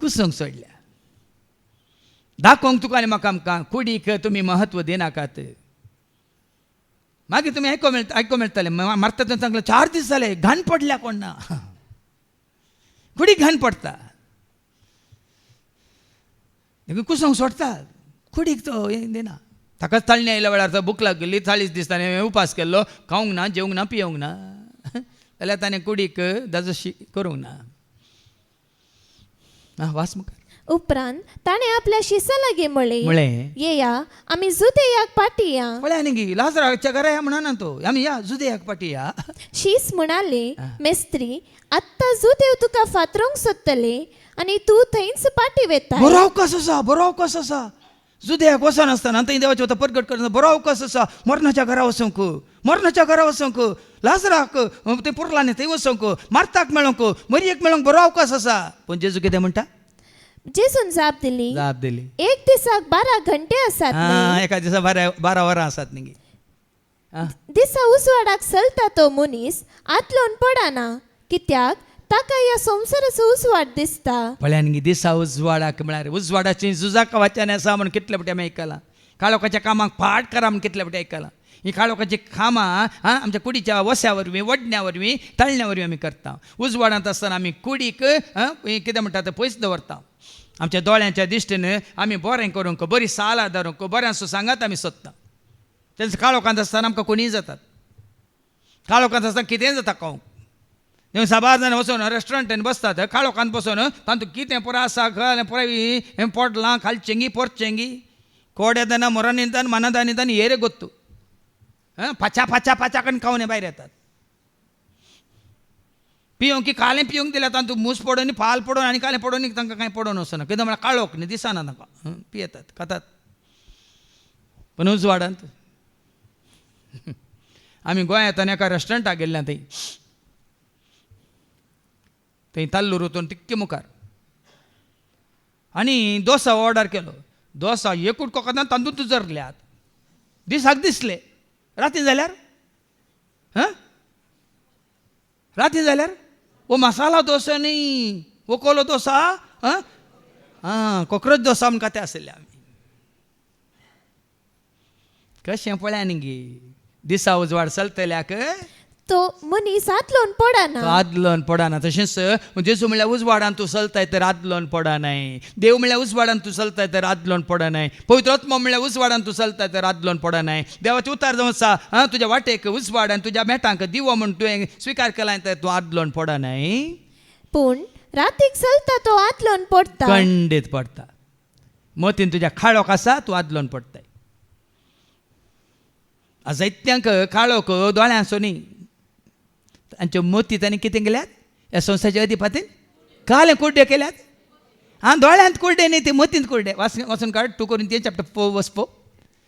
कुसोंक सोडल्या दाखोवंक तुका आनी म्हाका आमकां कुडीक तुमी महत्व दिनाकात मागीर तुमी आयको मेळटलें मारता तें सांगलें 4 दीस जाले घाण पडल्या कोण ना कुडीक घाण पडटा कुसोंक सोडता कुडीक तो हें दिना ताकाच ताळणी आयल्या वेळार तो भूक लागली 40 दीस ताणें उपास केल्लो खावंक ना जेवंक ना पियोंक ना जाल्यार ताणें कुडीक दाजोशी करूंक ना वास मुखार उपरांत ताणें आपल्या शिसा लागीं म्हळें येया आमी जुदेयाक पाटया पळय न्ही लाजराच्या घरा या म्हणना तो आमी या जुदेयाक पाटया शीस म्हणाले मेस्त्री आत्ता जुदेव तुका फातरूंक सोदतले आनी तूं थंयच पाटी वेता बरो अवकाश आसा जुदेयाक वचनासतना थंय देवाचे वता परगट करतना बरो अवकाश आसा मरणाच्या घरा वचूंक लाजराक ते पुरला न्ही थंय वचूंक मार्ताक मेळोंक मरियेक मेळोंक बरो अवकाश आसा पूण जेजू कितें म्हणटा जेजून जाप दिली एक दिसाक 12 घंटे आसात एका दिसा 12 वरां आसात न्ही दिसा उजवाडाक चलता तो मनीस आतलोन पडना कित्याक ताका ह्या संवसाराचो उजवाड दिसता पळय न्ही दिसा उजवाडाक म्हळ्यार उजवाडाची झुजाक वाच्यान आसा म्हण कितले पटी आमी आयकलां काळोखाच्या कामाक फाट करा म्हण कितले फावटी आयकलां. ही काळोखाची कामां आमच्या कुडीच्या वस्यावरवीं वडण्यावरवीं तळण्यावरवीं आमी करता. उजवाडांत आसतना आमी कुडीक कितें म्हणटा तें पयस दवरता. आमच्या दोळ्यांच्या दिश्टीन आमी बरें करूंक, बरी सालां धरूंक, बऱ्या सुसांगात आमी सोदता. तेच काळोखांत आसतना आमकां कोणीय जातात. काळोखांत आसतना कितेंय जाता कळोंक. देव साबार जाण वचून रेस्टॉरंटान बसतात, काळोखांत बसून तातूंत कितें पुरो आसा पुराय पोटलां खालचेंगी पोरचेंगी कोड्यादाना मोरानिंतान मनादानितान हेरे गोत्तू पाचा पाचा पाचा करून खावन भायर येतात. पियोंक की कालें पियोंक दिल्यार तातूंत मूस पडोवन फाल पडोवन आनी कालें पडोवन तांकां कांय पडोवन वचना. कितें म्हळ्यार काळोख न्ही दिसना तांकां पियेतात खातात. पूण उजवाडांत आमी गोंयांत एका रेस्टॉरंटाक गेल्ल्या थंय ताल्लूर वचून तिक्के मुखार आनी दोसा ऑर्डर केलो. दोसा एकूच कोंकणांत तांदूळ जरल्यात. दिसाक दिसले राती जाल्यार राती जाल्यार वो मसाला दोसा न्ही वो कोलो दोसा कॉक्रोच दोसा म्हण कातें आसले आमी. कशें पळया न्ही गे दिसा उजवाड चलतल्याक तो मनीस आदलोन पडना. आदलोन पडना. तशेंच जेजू म्हणल्यार उजवाडान तूं चलताय तर आदलोन पडनाय. देव म्हणल्यार उजवाडान तूं चलताय तर आदलोन पडनाय. पवित्र आत्मा म्हणल्यार उजवाडान तूं चलताय तर आदलोन पडनाय. देवाचे उतार जावन आसा तुज्या वाटेक उजवाडान तुज्या मेटांक दिवो म्हूण तुवें स्विकार केलाय तर तूं आदलोन पडनाय. पूण रातीक चलता तो आदलोन पडटा. खंडीत पडटा. मतीन तुज्या काळोख आसा तूं आदलोन पडटाय. जायत्यांक काळोख दोळ्यांचो न्ही तांच्यो मती तांणी कितें केल्यात ह्या संवसाराच्या अधिपतीन कालें कुड्डे केल्यात. दोळ्यांत कुड्डे न्ही ते मतींत कुड्डे. वचून काड 2 कोरिंथियन चॅप्टर 4 वर्स 4.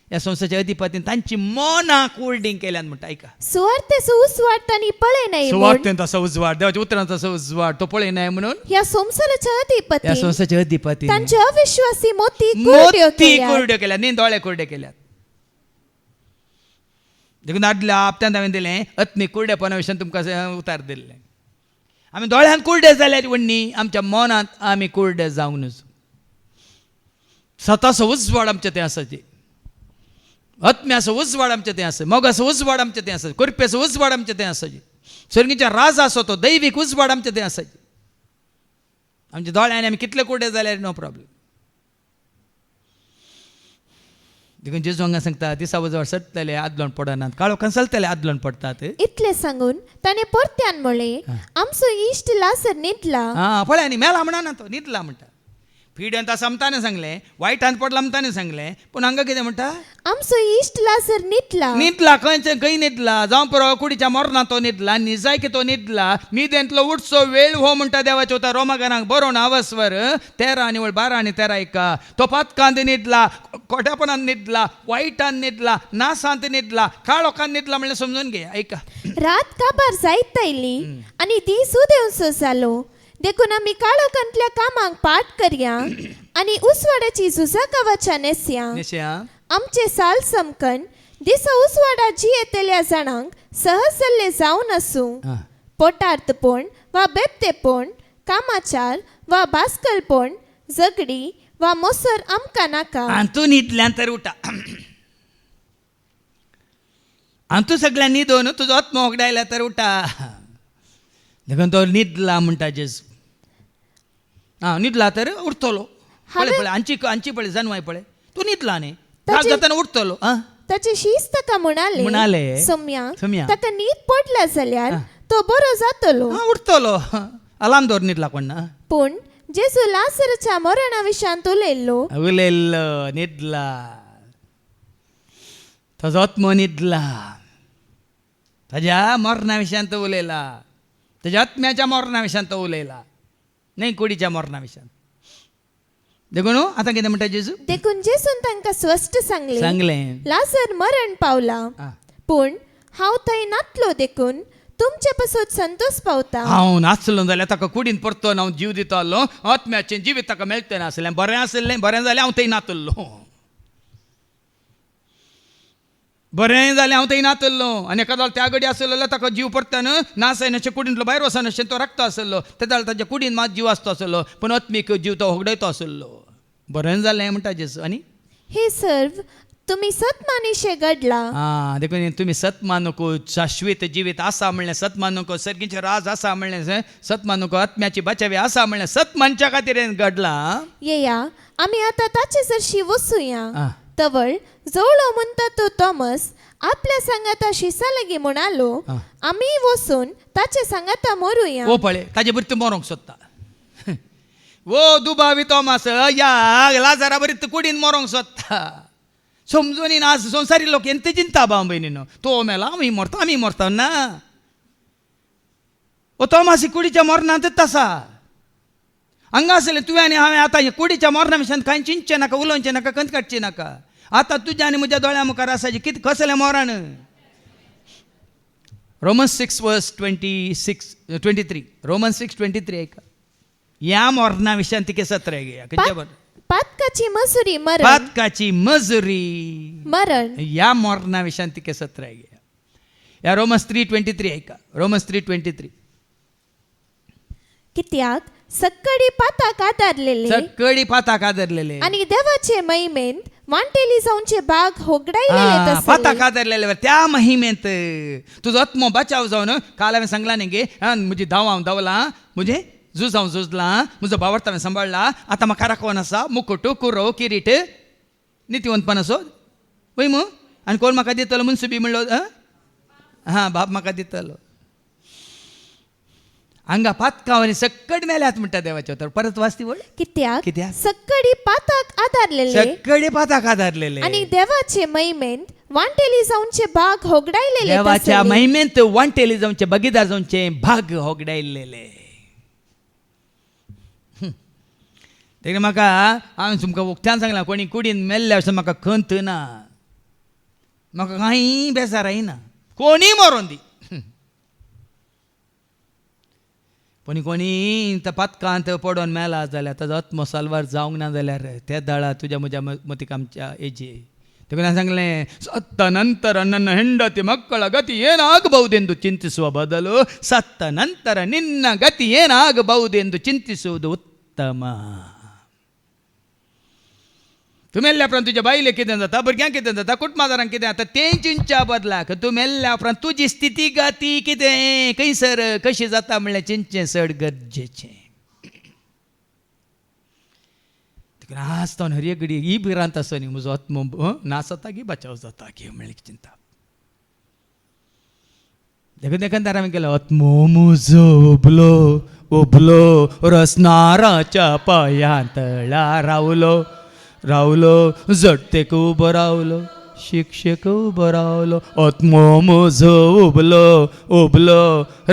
ह्या संवसाराच्या अधिपतीन तांची मनां कुल्डींग केल्यात म्हणटा. ऐका सुवार्थेचो उजवाड तांणी पळयनाय. सुवार्थेन तसो उजवाड देवाच्या उतरांत तसो उजवाड तो पळयनाय म्हणून ह्या संवसाराच्या ह्या संवसाराच्या अधिपतीन तांचे अविश्वासी मोती कुर्ड्यो केल्यात न्ही दोळे कुर्डे केल्यात. देखून आदल्या आपत्यांत हांवें दिलें आत्मीक कुर्डेपणा विशयान तुमकां उतार दिल्लें. आमी दोळ्यांत कुर्डे जाल्यार व्हडणी आमच्या मनांत आमी कुर्डे जावंक नजो. स्वताचो उजवाड आमचें तें आसाची. आत्म्याचो उजवाड आमचें तें आसा. मोगाचो उजवाड आमचें तें आसा. कुरपेचो उजवाड आमचें तें आसाची. सर्गीच्या राज आसो तो दैवीक उजवाड आमचें तें आसाची. आमच्या दोळ्यांनी आमी कितले कुर्डे जाल्यार नो प्रॉब्लेम. देखून जेजू हांगा सांगता दिसा उजवाड चलतले आदलोन पडनात काळोखान चलतले आदलोन पडटात. इतले सांगून ताणें परत्यान म्हणलें आमचो इश्ट लाजर न्हिदला. पळय न्ही मेला म्हणना तो न्हिदला म्हणटा. फिड्यांत आसा म्हणटाने सांगलें वायटांत पडला म्हणटाने सांगलें. पूण हांगा कितें म्हणटा आमचो इश्ट लाजर न्हिदला. न्हिदला खंय न्हिदला जावं पुरो कुडीच्या मोरना तो न्हिदला निजाय की तो न्हिदला. न्हिदेंतलो उठचो वेळ हो म्हणटा देवाचे उतार रोमाकारांक बरोवन आवस्वर 13 आनी 12 आनी 13 एका. तो पातकांत न्हिदला खोट्यापणान न्हिदला वायटान न्हिदला नासांत न्हिदला काळोखान न्हिदला म्हणल्यार समजून घे. ऐका रात काबार जायत आयली आनी दीस उदेवसो जालो. देखून आमी काळोखांतल्या कामांक पाठ करया आनी उसवाडाची झुजा कावाच्या नेस्या. आमचे साल समकन दिसा उसवाडात जी येतल्या जाणांक सहज जाल्ले जावन आसूं. पोटार्थपण वा बेबतेपण कामाचार वा बास्कलपण झगडी वा मोसर आमकां नाका. तूं न्हिदल्यान तर उठा. तूं सगळ्यांक न्हिदोवन तुजो आत्मा वगडायला तर उठा. देखून तो न्हिदला म्हणटा जेजू. न्हिदला तर उठतलो. पळय पळय आंची पळय जन्माय पळय तूं न्हिदला न्ही राग जाताना उठतलो. ताचे शीस ताका म्हणाले सौम्या ताका न्हीद पडला जाल्यार तो बरो जातलो उठतलो. अलार्म दवर न्हिदला कोण ना. पूण जेजू लाजराच्या मरणा विशयान उलयल्लो न्हिदला. ताजो आत्मो न्हिदला. ताज्या मरणा विशयान तो उलयला. ताज्या आत्म्याच्या मरणा विशयान तो उलयला न्ही कुडीच्या मरणा विशयान. देखून आतां कितें म्हणटा जेजू. देखून जेजून तांकां स्पश्ट सांगलें लाजर मरण पावला पूण हांव थंय नातलो. देखून तुमचे पासून संतोष पावता. हांव नाचलो जाल्यार ताका कुडीन परतून हांव जीव दितालो. आत्म्याचें जिवीत ताका मेळचें नासलें. बरें आसलें बरें जालें हांव थंय नातल्लो. बरें जालें हांव थंय नातल्लो. आनी एकादो त्या घडी आसलो जाल्यार ताका जीव परतन नासनाचे कुडींतलो भायर वचनाशें तो रक्त आसलो. तेद्या ताच्या कुडीन मात जीव आसतो आसलो पूण आत्मीक जीव तो होगडयतो आसलो. बरें जालें म्हणटा जेजू. आनी हे सर्व तुम्ही सत्मानिशे घडला देखून तुम्ही सत्मान नको शाश्वत जिवीत असा म्हणले सत्मान नको सर्गीचे राज असा म्हणले सत्मान नको आत्म्याची बचावी असा म्हणले सत्मानच्या खातीर घडला येया आम्ही आता ताचे सरशी वसूया तवळ जवळ म्हणता तो थॉमस आपल्या संगाताशी सलगी म्हणालो आम्ही वसून ताचे संगाता मरूया ओ पळे ताजे बरी मोरोंक सोदता ओ दुबावी तोमास या लाजारा बरी कुडीन मोरोंक सोदता समजून आज संसारी लोक ಎಂತ चिंता भाव बहिणीनो तो मेला आम्ही मरता ना ओ तोमासी कुडीच्या मरणांत तसा हंगा आसले तुवें आनी हांवें आतां कुडीच्या मरणा विशयान कांय चिंतचें नाका उलोवचें नाका कंत काडची नाका आता तुझ्या आणि म्हज्या दोळ्या मुखार आसाचे कितें कसलें मरण Romans 6:23 Romans 6:23 ऐका या मरणा विशयान तिके सत्र घ्या खंयच्या पातकाची मजुरी मरण पातकाची मजुरी मरण या मरणा विशयान तिके सत्र घ्या या Romans 3:23 ऐका Romans 3:23 कित्याक सक्कडी पाताक आदारलेले आणि देवाचे महिमेंत वांटेली जाऊनचे बाग होगडायलेले पाताक आदारलेले त्या महिमेंत तुझो आत्मो बचाव जावन काल हांवें सांगला न्ही गे म्हजी धांव धांवला म्हजे झूज हांव झुजला म्हजो भावार्थ हांवें सांबाळला आतां म्हाका राखोन आसा मुकुट कुरो किरीट नितीवंतपण असो वय मू आनी कोण म्हाका दितलो मुन्सुबी म्हणलो बाप म्हाका दितलो हांगा पातकावनी सक्कड मेल्यात म्हणटा देवाच्या तर परत वाचती वळ कित्याक सक्कडी पाताक आदारलेले आणि देवाचे महिमेंत वांटेली जाऊनचे बाग होगडायलेले देवाच्या महिमेंत वांटेली जाऊनचे बगीदार जाऊनचे भाग होगडायलेले देखील म्हाका हांवें तुमकां उक्त्यान सांगलां कोणी कुडीन मेल्ल्या अशें म्हाका खंत ना म्हाका कांय बेजार येना कोणी मरोन दी कोणी त्या पातकांत पडोन मेला जाल्यार ताजो आत्मो साल्वार जावंक ना जाल्यार त्या दाळा तुज्या म्हज्या मतीक आमच्या एजे देखून हांवें सांगलें सत्त ನಂತರ ನನ್ನ ಹೆಂಡತಿ ಮಕ್ಕಳ ಗತಿ ಏನಾಗಬಹುದೆಂದು ಚಿಂತಿಸುವ ಬದಲು ಸತ್ತ ನಂತರ ನಿನ್ನ ಗತಿ ಏನಾಗಬಹುದೆಂದು ಚಿಂತಿಸುವುದು ಉತ್ತಮ तूं मेल्ल्या उपरांत तुज्या बायलेक कितें जाता भुरग्यांक कितें जाता कुटुंबादारांक कितें जाता तें चिंतच्या बदलाक तूं मेल्ल्या उपरांत तुजी स्थिती गती कितें खंयसर कशी जाता म्हणल्यार चिंतचें चड गरजेचें देखून आज तो हर एक घडी ही भिरांत आसा न्ही म्हजो आत्मो नाश जाता की बचाव जाता की म्हणल्यार चिंता देखून एकंदर हांवें केलो आत्मो म्हजो उबलो रसनाराच्या पांयां तळा रावलो जडतेक उबो रावलो शिक्षक उबो रावलो आत्मो म्हजो उबलो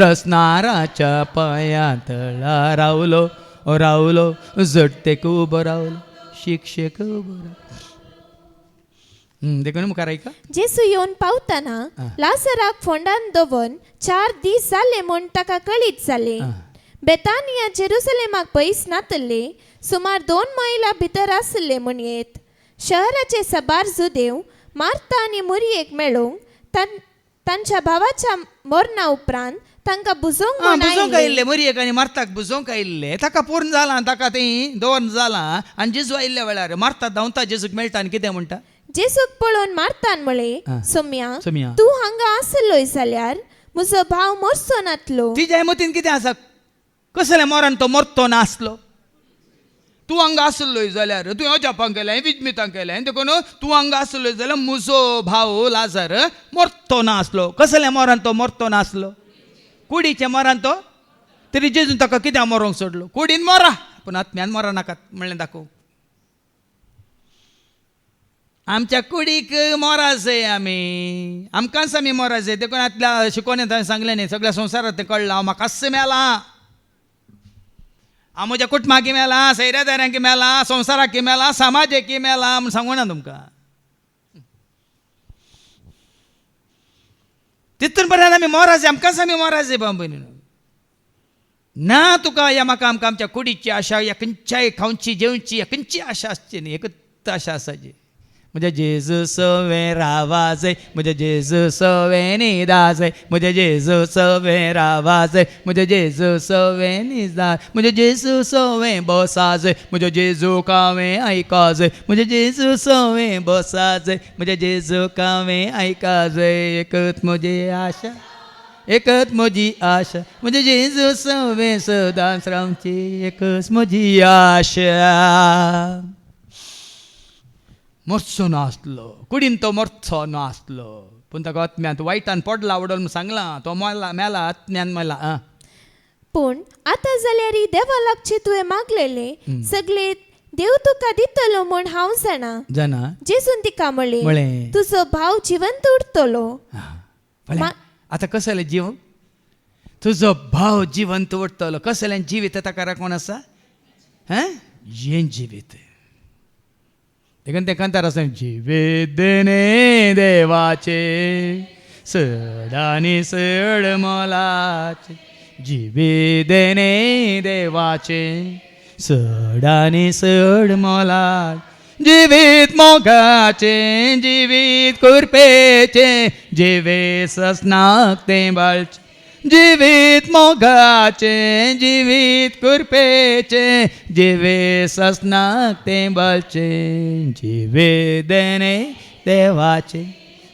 रसनाराच्या पांयां तळा रावलो जडतेक उबो रावलो शिक्षक उबो रावलो देखून मुखार ऐका जेसू येवन पावतना लाजराक फोंडान दवन 4 दीस जाले म्हूण ताका कळीत जालें बेतानिया जेरुसलेमाक पयस नातले सुमार 2 मैला भितर आसले म्हूण येत शहराचे सबार जुदेव मार्ता आनी मरियेक मेळोंक तांच्या भावाच्या मरणा उपरांत तांकां बुजोवंक आयिल्ले मरियेक आनी मार्ताक बुजोवंक आयिल्ले ताका पूर्ण जालां ताका तें दवरून जालां आनी जेजू आयिल्ल्या वेळार मार्ता धांवता जेजूक मेळटा आनी कितें म्हणटा जेजूक पळोवन मार्तान म्हळें सोम्या तूं हांगा आसलोय जाल्यार म्हजो भाव मरचो नातलो तिच्या मतीन कितें आसा कसलें मरण तो मरतो नासलो तूं हांगा आसलोय जाल्यार तुवें अजापांक केलें विजमितांक केलें देखून तूं हांगा आसलोय जाल्यार म्हजो भाव लाजार मरतो नासलो कसलें मरण तो मरतो नासलो कुडीचें मरण तो तरी जेजून ताका कित्याक मरोंक सोडलो कुडीन मरा पूण आत्म्यान मरा नाकात म्हणलें दाखोव आमच्या कुडीक मोराज जाय आमकांच आमी मोराज जाय देखून आतल्या शिकोवण्यात हांवें सांगलें न्ही सगळ्या संवसारांत तें कळ्ळां हांव म्हाकाच मेला हांव म्हज्या कुटुंबाक मेला सैऱ्यादारांक मेला संवसाराक मेला समाजाक मेला म्हूण सांगूं ना तुमकां तितून पर्यंत आमी मोराज जाय आमकांच आमी मोराज जाय भाव भयणीनो ना तुका या म्हाका आमकां आमच्या कुडीची आशा या खंयच्याय खावची जेवची खंयची आशा आसची न्ही एकच आशा आसा जी म्हज्या जेजू सवें रावा जाय, म्हज्या जेजू सवें न्हिदा जाय, म्हज्या जेजू सवें रावा जाय, म्हज्या जेजू सवें न्हिदा, म्हज्या जेजू सवें बसा जाय, म्हज्या जेजू कावें आयका जाय, म्हज्या जेजू सवें बसा जाय, म्हज्या जेजू कावें आयका जाय. एकच म्हजी आशा, एकच म्हजी आशा, म्हज्या जेजू सवें सदांच रावची, एकच म्हजी आशा. मरचो नासलो, कुडीन तो मरचो नासलो, पूण ताका आत्म्यांत वायटान पडला आवडल म्हूण सांगलां, तो मेला आत्म्यान मेला. पूण आतां जाल्यार देवा लागचे तुवें मागलेले सगळे देव तुका दितलो म्हूण हांव जाणा. जेसून तिका म्हळें, तुजो भाव जिवंत उरतलो. आतां कसले जीव, तुजो भाव जिवंत उरतलो. कसल्यान जिवीत ताका राखून आसा, हें जिवीत. देखून ते कंतार आसा, जिवीत देणे देवाचे, सड आनी सड मोलाचे, जिवीत देणे देवाचे, सड आनी सड मोलाचे, जिवीत मोगाचे, जिवीत कुरपेचे, जिवे ससनाक ते बाळचे, जिवीत मोगाचे, जिवीत कुरपेचे, जिवे ससनाक ते बाळचे, जिवे देणे देवाचे,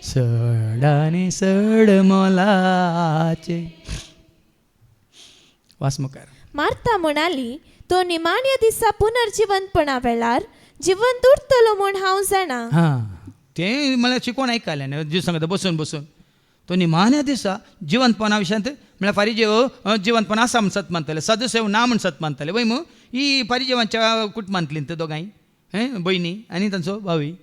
सड आनी सड मोलाचे. वास मुखार. मार्था म्हणाली, तो निमाण्या दिसा पुनर्जिवंतपणा वेळार जिवंत उरतलो म्हूण हांव जाणा. ते म्हळ्यार शिकोवन आयकलें न्हू, जीव सांगता बसून बसून. तो निमाण्या दिसा जिवंतपणा विशयांत म्हळ्यार फारीजेव जिवंतपण आसा म्हूण सत मानतले, सदस्यव ना म्हूण सत मानतले. वय मू ही फारीजेवांच्या कुटुंबांतलीं ते दोगांय भयणी आनी तांचो भावी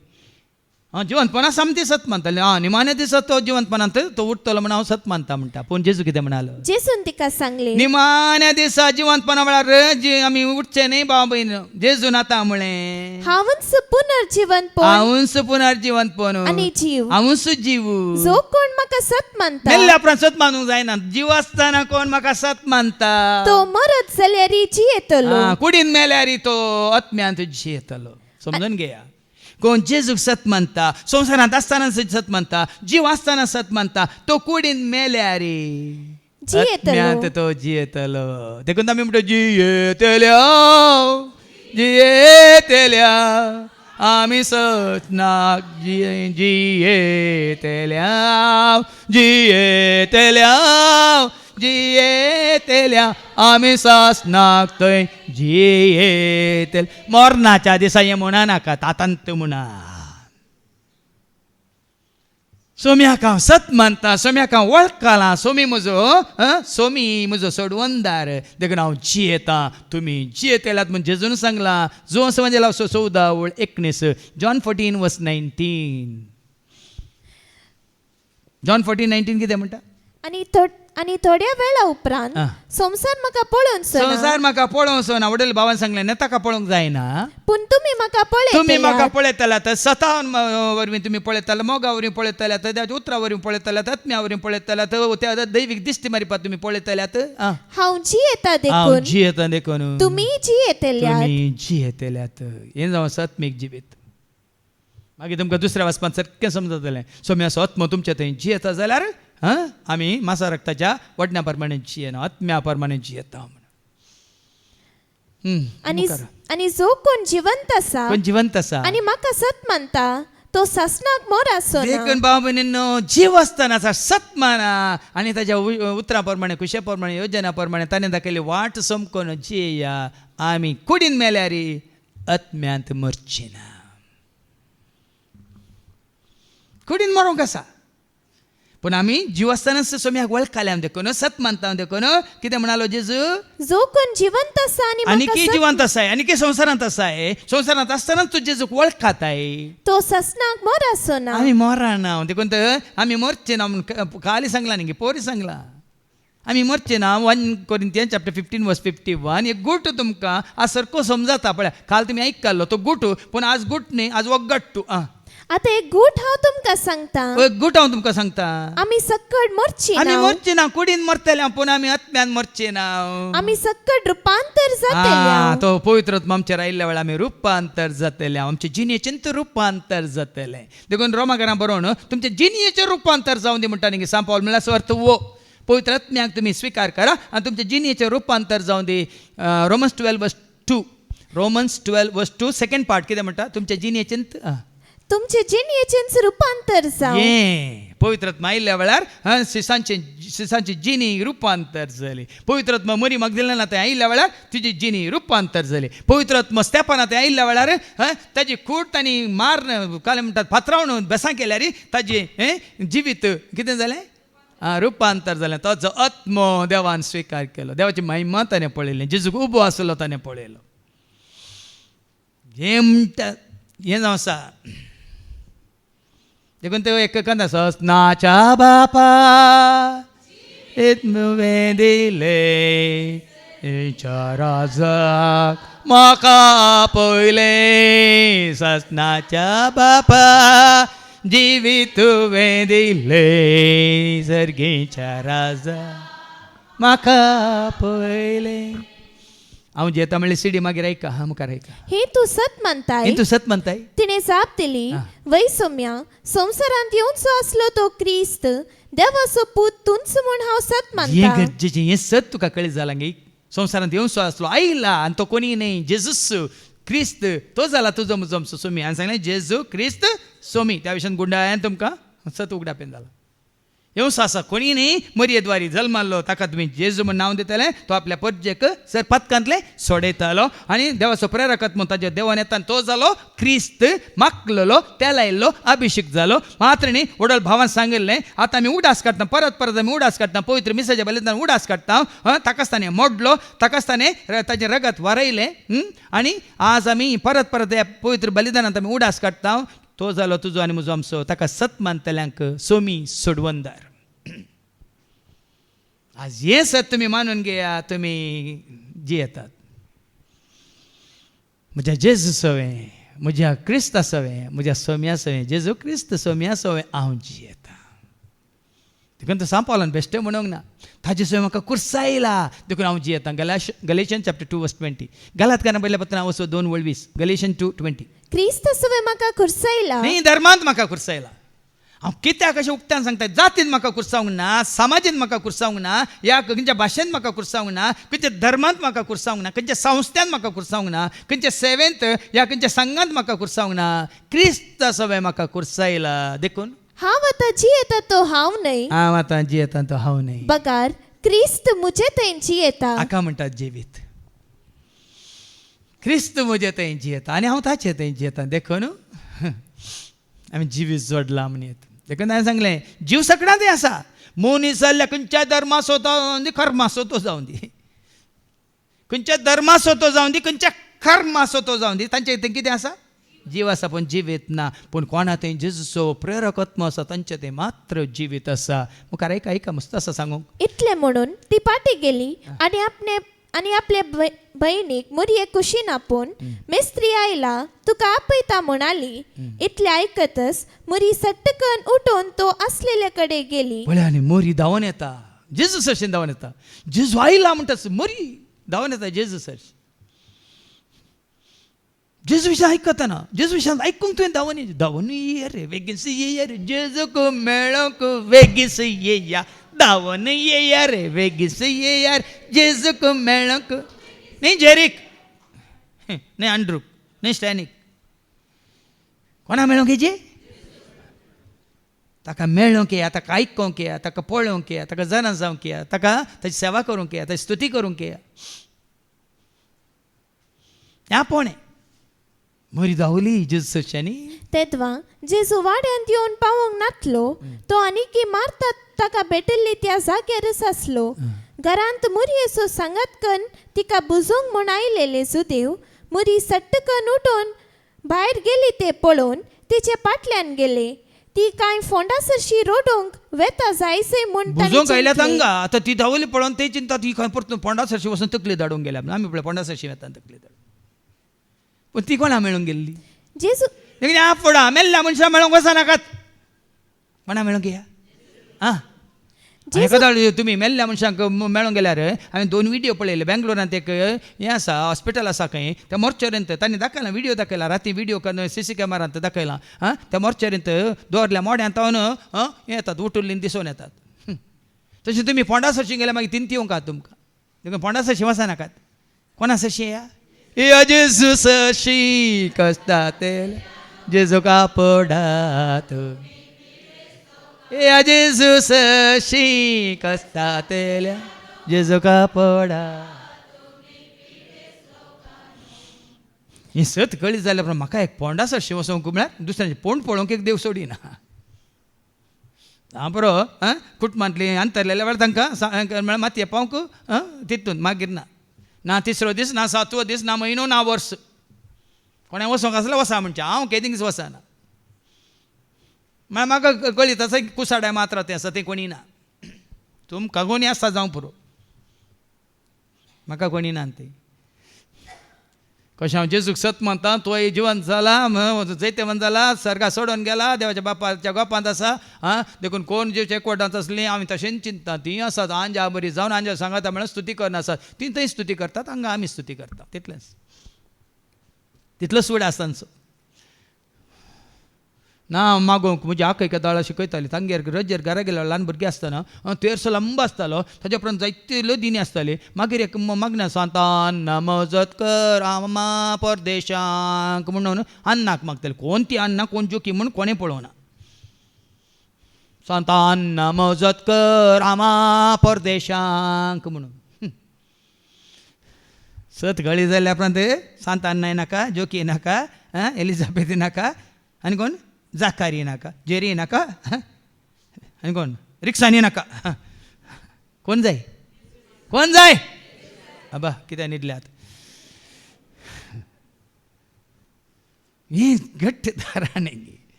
जिवंतपणा सामती सत मानताले. निमाण्या दिसा तो जिवंतपणांत तो उरतलो म्हण हांव सत मानता म्हणटा. पूण जेजू कितें म्हणालो, जेसून तिका सांगले, निमाण्या दिसा जिवंतपणा वेळार जी आमी उठचे न्ही भाव भयण. जेजून आतां म्हळें, हांवूच पुनर्जिवंतपण, हांवूच पुनर्जिवंतपण आनी जीव, हांवूच जीव. जो कोण म्हाका सत मानता, मेल्ल्या उपरांत सत मानूंक जायना. जीव आसतना कोण म्हाका सत मानता, तो मरत जाल्यार जियेतलो. कुडीन मेल्यार तो आत्म्यांत जियेतलो. समजून घेया. कोण जेजूक सत मानता, संवसारांत आसतना सत मानता, जीव आसतना सत मानता, तो कुडीन मेल्यार आत्म्यांत तो जियेतलो. देखून आमी म्हणटा, जियेतल्या जियेतल्या आमी सतनाक जियेतल्या जियेतल्या जियेतल्या आमी सासनाक थंय जियेतले. मरणाच्या दिसा हें म्हणा नाका, तातांत म्हणा. सोम्याक हांव सत मानता, सोम्याक हांव वळखलां, सोमी म्हजो सोडवंदार. देखून हांव जियेतां, तुमी जियेतल्यात म्हूण जेजून सांगलां. जो म्हणजे 14:19 जॉन 14:19. जॉन 14:19 कितें म्हणटा, आनी थोड्या वेळा उपरांत संसार म्हाका पळोवंक आवडले भावान सांगलें ना, ताका पळोवंक जायना. पूण तुमी म्हाका पळयतल्यात, सतान वरवीं तुमी पळयतले, मोगा वरवीं पळयतल्यात, त्या उतरा वरवीं पळयतल्यात, आत्म्या वरवीं पळयतल्यात, त्या दैवीक दिश्टी मारपाक तुमी पळयतल्यात. हांव जियेता देखून तुमी जियेतल्यात. हें जावन आत्मीक जिवीत. मागीर तुमकां दुसऱ्या वाचपांत सारकें समजतलें. सोम्याचो आत्मो तुमच्या थंय जियेता जाल्यार आमी मासा रक्ताच्या वडण्या प्रमाणे जियेना, आत्म्या प्रमाणे जियेता. आनी जो कोण जिवंत आसा आनी म्हाका सत मानता, तो ससनाक मोर आसो. देखून भाव भयणींनो, जीव आसतना सत माना आनी ताच्या उतरा प्रमाणे, कुशे प्रमाणे, योजना प्रमाणे ताणें दाखयली वाट समकोन जियेया. आमी कुडीन मेल्यार आत्म्यांत मरची ना. कुडीन मरूंक आसा, पूण आमी जीव आसतना सोम्याक वळखले देखून, सत मानता देखून. कितें म्हणालो जेजू, जो कोण जिवंत आसा आनी की जिवंत आसाय, आनी की संवसारांत आसाय, संवसारांत आसतनाच तूं जेजूक वळखाताय, तो ससनाक मोर आसो ना. आमी मरना देखून आमी मरचे ना म्हूण खाली सांगला न्ही, पोरी सांगला आमी मरचे ना. 1 Corinthians 15:51 एक गुट तुमकां आज सारको समजाता. पळय, काल तुमी आयकलो तो गुट, पूण आज गुट न्ही, आज वगट तूं. आता एक गोट हांव तुमकां सांगता, एक गोट हांव तुमकां सांगता, आमी सक्कड मरची आमी ना, मरचे ना, कुडीन मरतले पूण आमी आत्म्यान मरचे ना. आमी सक्कड रुपांतर जातले. तो पवित्र आत्मा आमचेर आयिल्ल्या वेळार आमी रुपांतर जातले, आमच्या जिणेचें रुपांतर जातले. देखून रोमाकारां बरोवन तुमच्या जिणेचें रुपांतर जावन दी म्हणटा न्ही सांत पावल म्हणल्यार अर्थ वो. पवित्र आत्म्याक तुमी स्वीकार करा आनी तुमच्या जिणेचें रुपांतर जावन दी. रोमन्स 12:2 रोमन्स 12:2 सेकंड पार्ट कितें म्हणटा, तुमच्या जिणेचें तुमचे जिणेचें रुपांतर जावं. पवित्र आत्मा आयिल्ल्या वेळार सिसांची जिणी रुपांतर जाली. पवित्र आत्मा मरी मगदलेना थंय आयिल्ल्या वेळार तुजी जिणी रुपांतर जाली. पवित्र आत्मा स्तेफाना थंय आयिल्ल्या वेळार ताजी कूट तांणी मार काले म्हणटात फातरावण बेसां केल्यार ताजी जिवीत कितें जालें, रुपांतर जालें. तो आत्मो देवान स्वीकार केलो, देवाची महिमा ताणें पळयलें, जेजूक उबो आसलो ताणें पळयलो. हें म्हणटा हें जावं आसा. देखून ते एक कंद आसा, नाच्या बापा तुवें दिले राजाक म्हाका पयले, सस्नाच्या बापा जिवीत तुवें दिले सर्गेच्या राजा म्हाका पयले. हांव जेता म्हणल्यार सीडी मागीर आयका, हा मुखार आयका. हे तू सत म्हणताय, तूं सत म्हणताय. तिने जाप दिली, वै सौम्या, संवसारांत येवचो आसलो तो क्रिस्त देवाचो पूत तूंच म्हूण हांव सत म्हणटा. हें सत तुका कळीत जालां गे. संवसारांत येवचो आसलो, आयला आनी तो कोणी न्ही, जेजूस क्रिस्त तो जाला तुजो म्हजो सोमी. हांवें सांगलें जेजू क्रिस्त सोमी, त्या विशयान गुंडाळ्यान तुमकां सत उगडापेन जाला. येवचो आसा कोणी न्ही, मर्येद्वारी जल्मालो ताका तुमी जेजू म्हूण नांव दितले. तो आपल्या परजेक सर पथकांतले सोडयतालो आनी देवाचो प्रेरकत म्हूण ताच्या देवान येता तो जालो क्रिस्त, मागलेलो त्या लायिल्लो अभिषेक जालो. मात्र न्ही वडोल भावान सांगिल्लें, आतां आमी उडास काडटा, परत आमी उडास काडटा, पवित्र मिसाच्या बलिदान उडास काडटा. ताकाच ताणें मोडलो, ताकाच ताणें ताजें रगत वारयलें आनी आज आमी परत ह्या पवित्र बलिदानांत आमी उडास काडटा. तो जालो तुजो आनी म्हजो आमचो, ताका सत मानतल्यांक सोमी सोडवंदार. आज हें सत तुमी मानून घेया, तुमी जियेतात. म्हज्या जेजू सवें, म्हज्या क्रिस्ता सवें, म्हज्या सोम्या सवें, जेजू क्रिस्त सोम्या सवें हांव जियेता. देखून तो सांत पावलान बेश्टें म्हणूंक ना, ताजे सवें म्हाका कुर्सायला देखून हांव जियेता. गलेशियन चॅप्टर 2:20 गलातकारां पयल्या पत्रांत वचो 2:20 गलेशियन 2:20. क्रिस्त सवें म्हाका कुर्सायला, न्ही धर्मांत म्हाका कुर्सायला. हांव कित्याक अशें उक्त्यान सांगता, जातीन म्हाका कुर्सावंक ना, समाजीन म्हाका कुर्सावंक ना, या खंयच्या भाशेंत म्हाका कुर्सावंक ना, खंयच्या धर्मांत म्हाका कुर्सावंक ना, खंयच्या संस्थांत म्हाका कुर्सावंक ना, खंयच्या सेवेंत या खंयच्या संघांत म्हाका कुर्सावंक ना. क्रिस्त सवें म्हाका कुर्सायला. देखून हांव आतां जियेता तो हांव न्हय, हांव आतां जियेता तो हांव न्हय, बगार क्रिस्त म्हजे थंय जियेता. हाका म्हणटात जिवीत. क्रिस्त म्हजे थंय जियेता आनी हांव ताचे थंय जियेता. देखून आमी जिवीत जोडला म्हणत. देखून हांवें सांगलें जीव सगळ्यांत आसा, मनीस जाल्ल्या खंयच्या धर्माचो तो जावन दी, कर्माचो तो जावन दी, खंयच्या धर्माचो तो जावन दी, खंयच्या कर्माचो तो जावन दी, तांचे थंय कितें आसा, जीव आसा पूण जिवीत ना. पूण कोणा थंय जेजूचो प्रेरकत्म आसा तांचे थंय मात्र जिवीत आसा. मुखार ऐका मस्त आसा सांगूंक. इतलें म्हणून ती पाटी गेली आनी आपल्या भयणीक मुरये कुशीन आपोवन, मेस्त्री आयला तुका आपयता म्हणाली. इतलें आयकतच मुरी सट्टकन उठून तो आसलेले कडेन गेली. पळय आनी मोरी धांवन येता, जेजूस हरशीं धांवन येता. जेजू आयला म्हणटाच मोरी धांवन येता जेजूस हरशीं. जेजू विशयान आयकतना, जेजू विशयान आयकूंक तुवें धांवन ये रे, बेगीन ये रे, जेजूक मेळोंक बेगीस येया, धांवन येया रे, बेगीस येया रे, जेजूक मेळोंक. न्ही जेरीक, न्ही आंड्रूक, न्ही स्टॅनीक, कोणा मेळोंक येजे? ताका मेळोंक येया, ताका आयकोंक येया, ताका पळोवंक येया, ताका जाणा जावंक येया, ताका ताची सेवा करूंक येया, ताची स्तुती करूंक येया. ह्या पोणे मोरी धांवली जेजूच्यानी. तेदवा जेजू वाड्यांत येवन पावोंक नातलो. तो आनीकी मारता ताका भेटल्ली त्या जाग्यारच आसलो. घरांत मुरयेचो सांगातकन तिका बुजोवंक म्हूण आयलेले सुदेव मुरी सट्टकन उठून भायर गेली ते पळोवन तिचे फाटल्यान गेले. ती कांय फोंडासरशी रोडोंक वेता जायसय म्हूण बुजोवंक आयल्या तांकां. आतां ती धांवली पळोवन ते चिंता ती खंय परतून फोंडासरशी वचून तकली धाडूंक गेल्या. आमी पळय फोंडासरशी वेता तकली धाडूंक, पूण ती कोणा मेळूंक गेल्ली? देखीन ह्या फुडा मेल्ल्या मनशां मेळोंक वचनाकात. कोणा मेळोंक या आं कदाळ तुमी मेल्ल्या मनशांक मेळोंक गेल्यार हांवें 2 व्हिडियो पळयले. बेंगलोरांत एक हें आसा हॉस्पिटल आसा खंय त्या मॉर्चरींत तांणी दाखयलां, व्हिडियो दाखयला, राती व्हिडियो CC कॅमेरांत दाखयलां. त्या मॉर्चरींत दवरल्या मोड्यांत तावन हें येतात उठुल्लीन दिसून येतात. तशें तुमी फोंडा सरशी गेल्यार मागीर तिनती येवंक तुमकां. देखून फोंडा सरशी वचनाकात. कोणा सरशी या जेजू सरशी कश्टात जेजू कापडात जेजू सरशी कश्टात जेजू कापडा. ही सत कळी जाल्या उपरांत म्हाका एक फोंडा सरशी वचोंक म्हळ्यार दुसऱ्याचें पोंड पळोवंक एक देव सोडिना. हांव बरो कुटुंबांतली अंतरलेल्या वेळार तांकां म्हळ्यार मातये पावंक तितून मागीर ना 3रो दीस ना 7वो दीस ना म्हयनो ना वर्स. कोणें वचोंक आसल्यार वसा म्हणचे हांव केदींच वचना. म्हळ्यार म्हाका कळीत आसा कुसाड्या मात्र तें आसा तें कोणी ना. तुमकां कोणी आसता जावं पुरो, म्हाका कोणी ना तें. कशें हांव जेजूक सत म्हणटा तोय जिवंत जाला, जैतवंत जाला, सर्गा सोडून गेला, देवाच्या बापाच्या गोपांत आसा. देखून कोण जेवचे एकवटांत आसलीं आमी तशेंच चिंतता. तीं आसात आंजा बरी जावन आंजा सांगाता म्हळ्यार स्तुती करनासात. तीं थंय स्तुती करतात, हांगा आमी स्तुती करता. तितलो सूड आसता तांचो. ना मागोवंक म्हजी आखय दाळ शिकयताली. तांगेर रजेर घरा गेल्यार ल्हान भुरगीं आसतना तेरसो लंब आसतालो, ताजे उपरांत जायत्यो दिनी आसताली. मागीर एक मागण्या सांतान मजत कर आमा परदेशांक म्हणून अन्नाक मागताली. कोण ती अन्ना कोण जोकी म्हूण कोणें पळोवना. सांतान मजत कर आमा परदेशांक म्हणून सत गळी जाल्या उपरांत सांतान नाका, जोकी नाका, एलिझाबेथ नाका, आनी कोण जाकारी नाका, जेरी नाका, आनी कोण रिक्सानी नाका. कोण जाय कोण जाय आबा कित्याक न्हिदल्यात. ही घट्ट दारांनी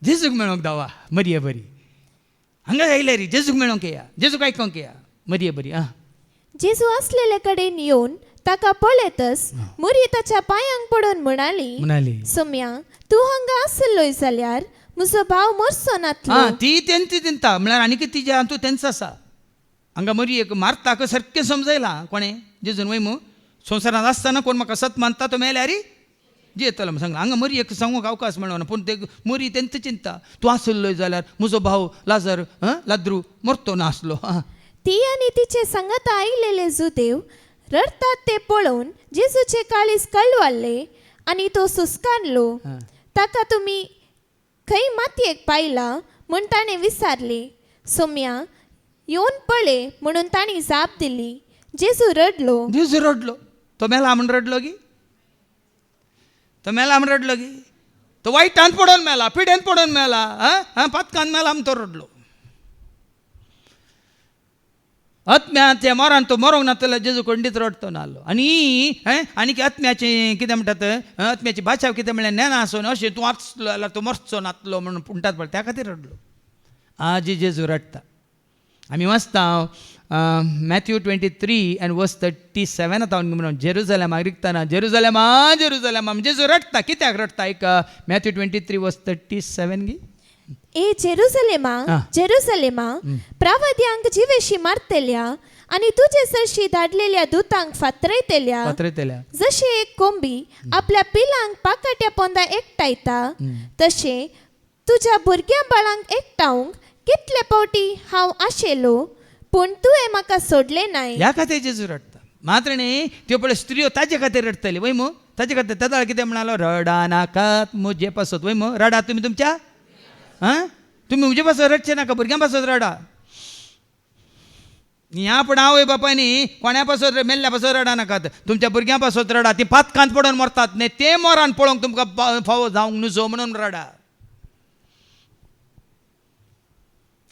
जेजूक मेळोंक दावा मरिये बरी. हांगा आयले रे जेजूक मेळोंक या, जेजूक आयकोंक या मरिये बरी. जेजू असलेले कडेन येवन ताका पळयतच मुरी ताच्या पांयांक पडून म्हणाली सोम्या तूं हांगा आसलोय जाल्यार म्हजो भाव मरचो नातलो. ती तेंची चिंता म्हळ्यार आनी तिजे हातूंत तेंच आसा. हांगा मरी एक मारताक सारकें समजयलां कोणें जेजून वय मू संवसारांत आसतना कोण म्हाका सत मानता तो मेल्यार जियेतलो म्हण सांगला. हांगा मरी एक सांगूंक अवकाश मेळना. पूण ते मरी तेंच चिंता तूं आसलोय जाल्यार म्हजो भाव लाजरू मरतो नासलो. ती आनी तिचे सांगाता आयिल्ले जुदेव रडतात ते पळोवन जेजूचे काळीज कळवारले आनी तो सुस्कारलो. ताका तुमी खंय मातयेक पायला म्हूण ताणें विचारले. सोम्या येवन पळय म्हणून ताणी जाप दिली. जेजू रडलो. तो मेला म्हूण रडलो गी, तो मेला म्हूण रडलो गी. तो वायटांत पडोवन मेला, पिडेंत पडोवन मेला, पातकांत मेला म्हूण तो रडलो. आत्म्याच्या मोरान तो मरोंक नातलो जेजू खंडीत रडतो नासलो. आनी आत्म्याचें कितें म्हणटात आत्म्याची भाशा कितें म्हणल्यार नेना आसून अशें तूं आसलो जाल्यार तूं मरचो नातलो म्हणून म्हणटात पळय त्या खातीर रडलो. आजी जेजू रडटा. आमी वाचता मॅथ्यू 23 and verse 37 म्हणून जेरुजलेमाक रिगतना जेरुजलेमा जेजू रडटा. कित्याक रडता एक मॅथ्यू 23 verse 37 गी. ए जेरुसलेमा प्रवाद्यांक जिवेशी मारतल्या आणि तुझे सरशी धाडलेल्या दूतांक फातरयतल्या. जशे एक कोंबी आपल्या पिलांक पाकाट्या पोंदा एकटायता तशे तुझ्या भुरग्या बाळांक एकटावंक कितले पावटी हांव आशेलो पूण तुवें म्हाका सोडले नाय. ह्या खातीर जेजू रडता. मात्र न्ही त्यो पळय स्त्रियो ताजे खातीर रडतली वय मू. ताजे खातीर ताका कितें म्हणालो रडा नाकात म्हजे पासत वय मू. रडा तुमी तुमच्या तुम्ही म्हजे पासत रडचे नाका, भुरग्यां पासत रडा. ह्या पूण आवय बापायनी कोण्या पासत मेल्ल्या पासत रडा नाकात, तुमच्या भुरग्यां पासत रडा. ती पातकांत पडोवन मरतात न्ही ते मोरान पळोवंक तुमकां फावो जावंक नुजो म्हणून रडा.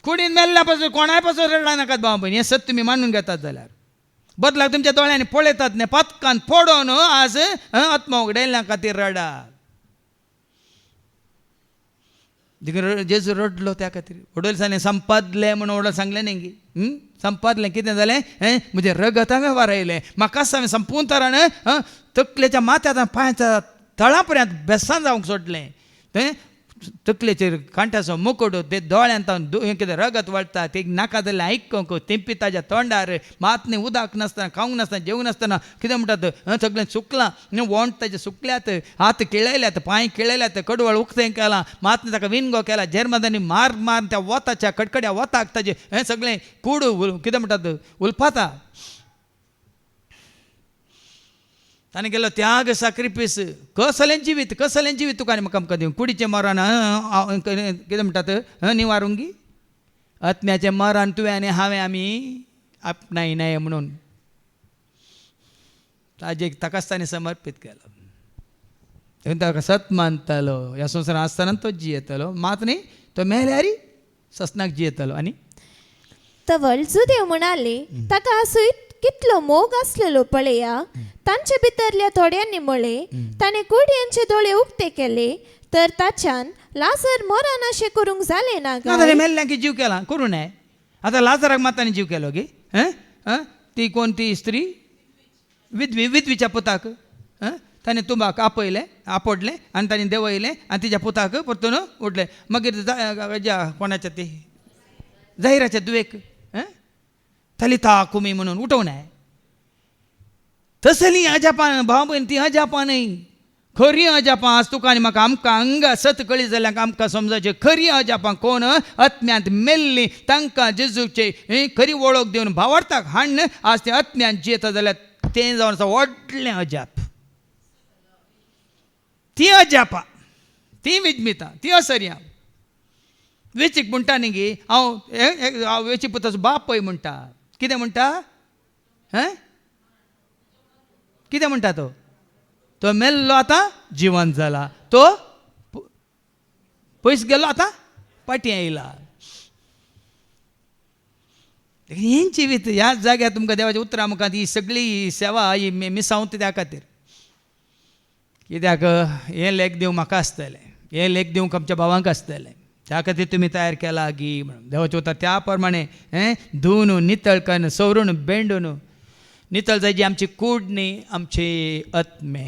कुडीन मेल्ल्या पासून कोणाय पासून रडा नाकात भाव भयणी. हें सत तुमी मानून घेतात जाल्यार बदलाक तुमच्या दोळ्यांनी पळयतात न्ही पातकांत पडोवन आज आत्मा उगडायल्या खातीर रडा. जेजू रडलो त्या खातीर. वडोल सांगलें संपादलें म्हणून वडोल सांगलें न्ही संपादलें. कितें जालें म्हजे रगतांक वारयलें. म्हाका हांवें संपून तरान तकलेच्या माथ्यात पांयाच्या तळा पर्यंत बेसान जावंक सोडलें. ते तकलेचेर कांठाचो मुकुट ते दोळ्यांत कितें रगत वळटा ते नाका जाल्यार आयकूंक तेंपी ताज्या तोंडार मात न्ही उदक नासतना खावंक नासतना जेवंक नासतना कितें म्हणटात सगळें सुकलां वोंट ताजे सुकल्यात हात किळयल्यात पांय किळयल्यात कडवळ उक्तें केलां मात न्ही ताका विनगो केला झेरमादांनी मार त्या वताच्या कडकड्या वताक ताजे हें सगळें कूड कितें म्हणटात उलपाता ताणें केलो त्याग साक्रिफीस कसलें जिवीत तुका आनी म्हाका आमकां दिवं कुडीचें मरण कितें म्हणटात निवारुंगी आत्म्याचें मरण तुवें आनी हांवें आमी आपणायनाय म्हणून ताजेक ताकाच ताणें समर्पीत केलो ताका सत मानतालो ह्या संवसारांत आसतना तो जियेतालो मात न्ही तो मेल्यार ससनाक जियेतालो आनी तवळ जुदेव म्हणाले ताका आसून कितलो मोग आसलेलो पळया तांचे भितरल्या थोड्यांनी म्हळे ताणें कुडयांचे दोळे उक्ते केले तर ताच्यान लाजर मरण अशें करूंक जालें ना ताणें मेल्ल्यांक जीव केला करूं न्हय आतां लाजराक मात ताणें जीव केलो गे ती कोण ती स्त्री विधवीच्या पुताक ताणें तुंबाक आपडलें आनी ताणें देंवयलें आनी तिच्या पुताक परतून उडलें मागीर हेज्या कोणाच्या ती जाहिराच्या दुवेक थलिता कुमी म्हणून उठोवनाय तसली अजापान भाव भयण ती अजापा न्हय खरी अजापा आज तुका आनी म्हाका आमकां हांगा सत कळी जाल्यार आमकां समजाचें खरी अजापा कोण आत्म्यांत मेल्ली तांकां जेजूचे खरी वळख दिवन भावार्थाक हाडन आज ते आत्म्यांत जियेता जाल्यार तें जावन आसा व्हडलें अजाप ती अजापा ती विजमिता ती असर्या वेचीक म्हणटा न्ही गे हांव वेची पुताचो बाप पळय म्हणटा कितें म्हणटा कितें म्हणटा तो मेल्लो आतां जिवंत जाला तो पयस गेलो आतां पाटी येयला हें जिवीत ह्या जाग्यार तुमकां देवाच्या उतरां मुखांत ही सगळी सेवा ही मिसांवता त्या खातीर कित्याक हें लेख दिवंक म्हाका आसतलें हें लेख दिवंक आमच्या भावांक आसतलें त्या खातीर तुमी तयार केला गी म्हणून देवाचें उतर त्या प्रमाणे धुवन नितळ करून सवरून बेंडून नितळ जाय जी आमची कूड न्ही आमचे आत्मे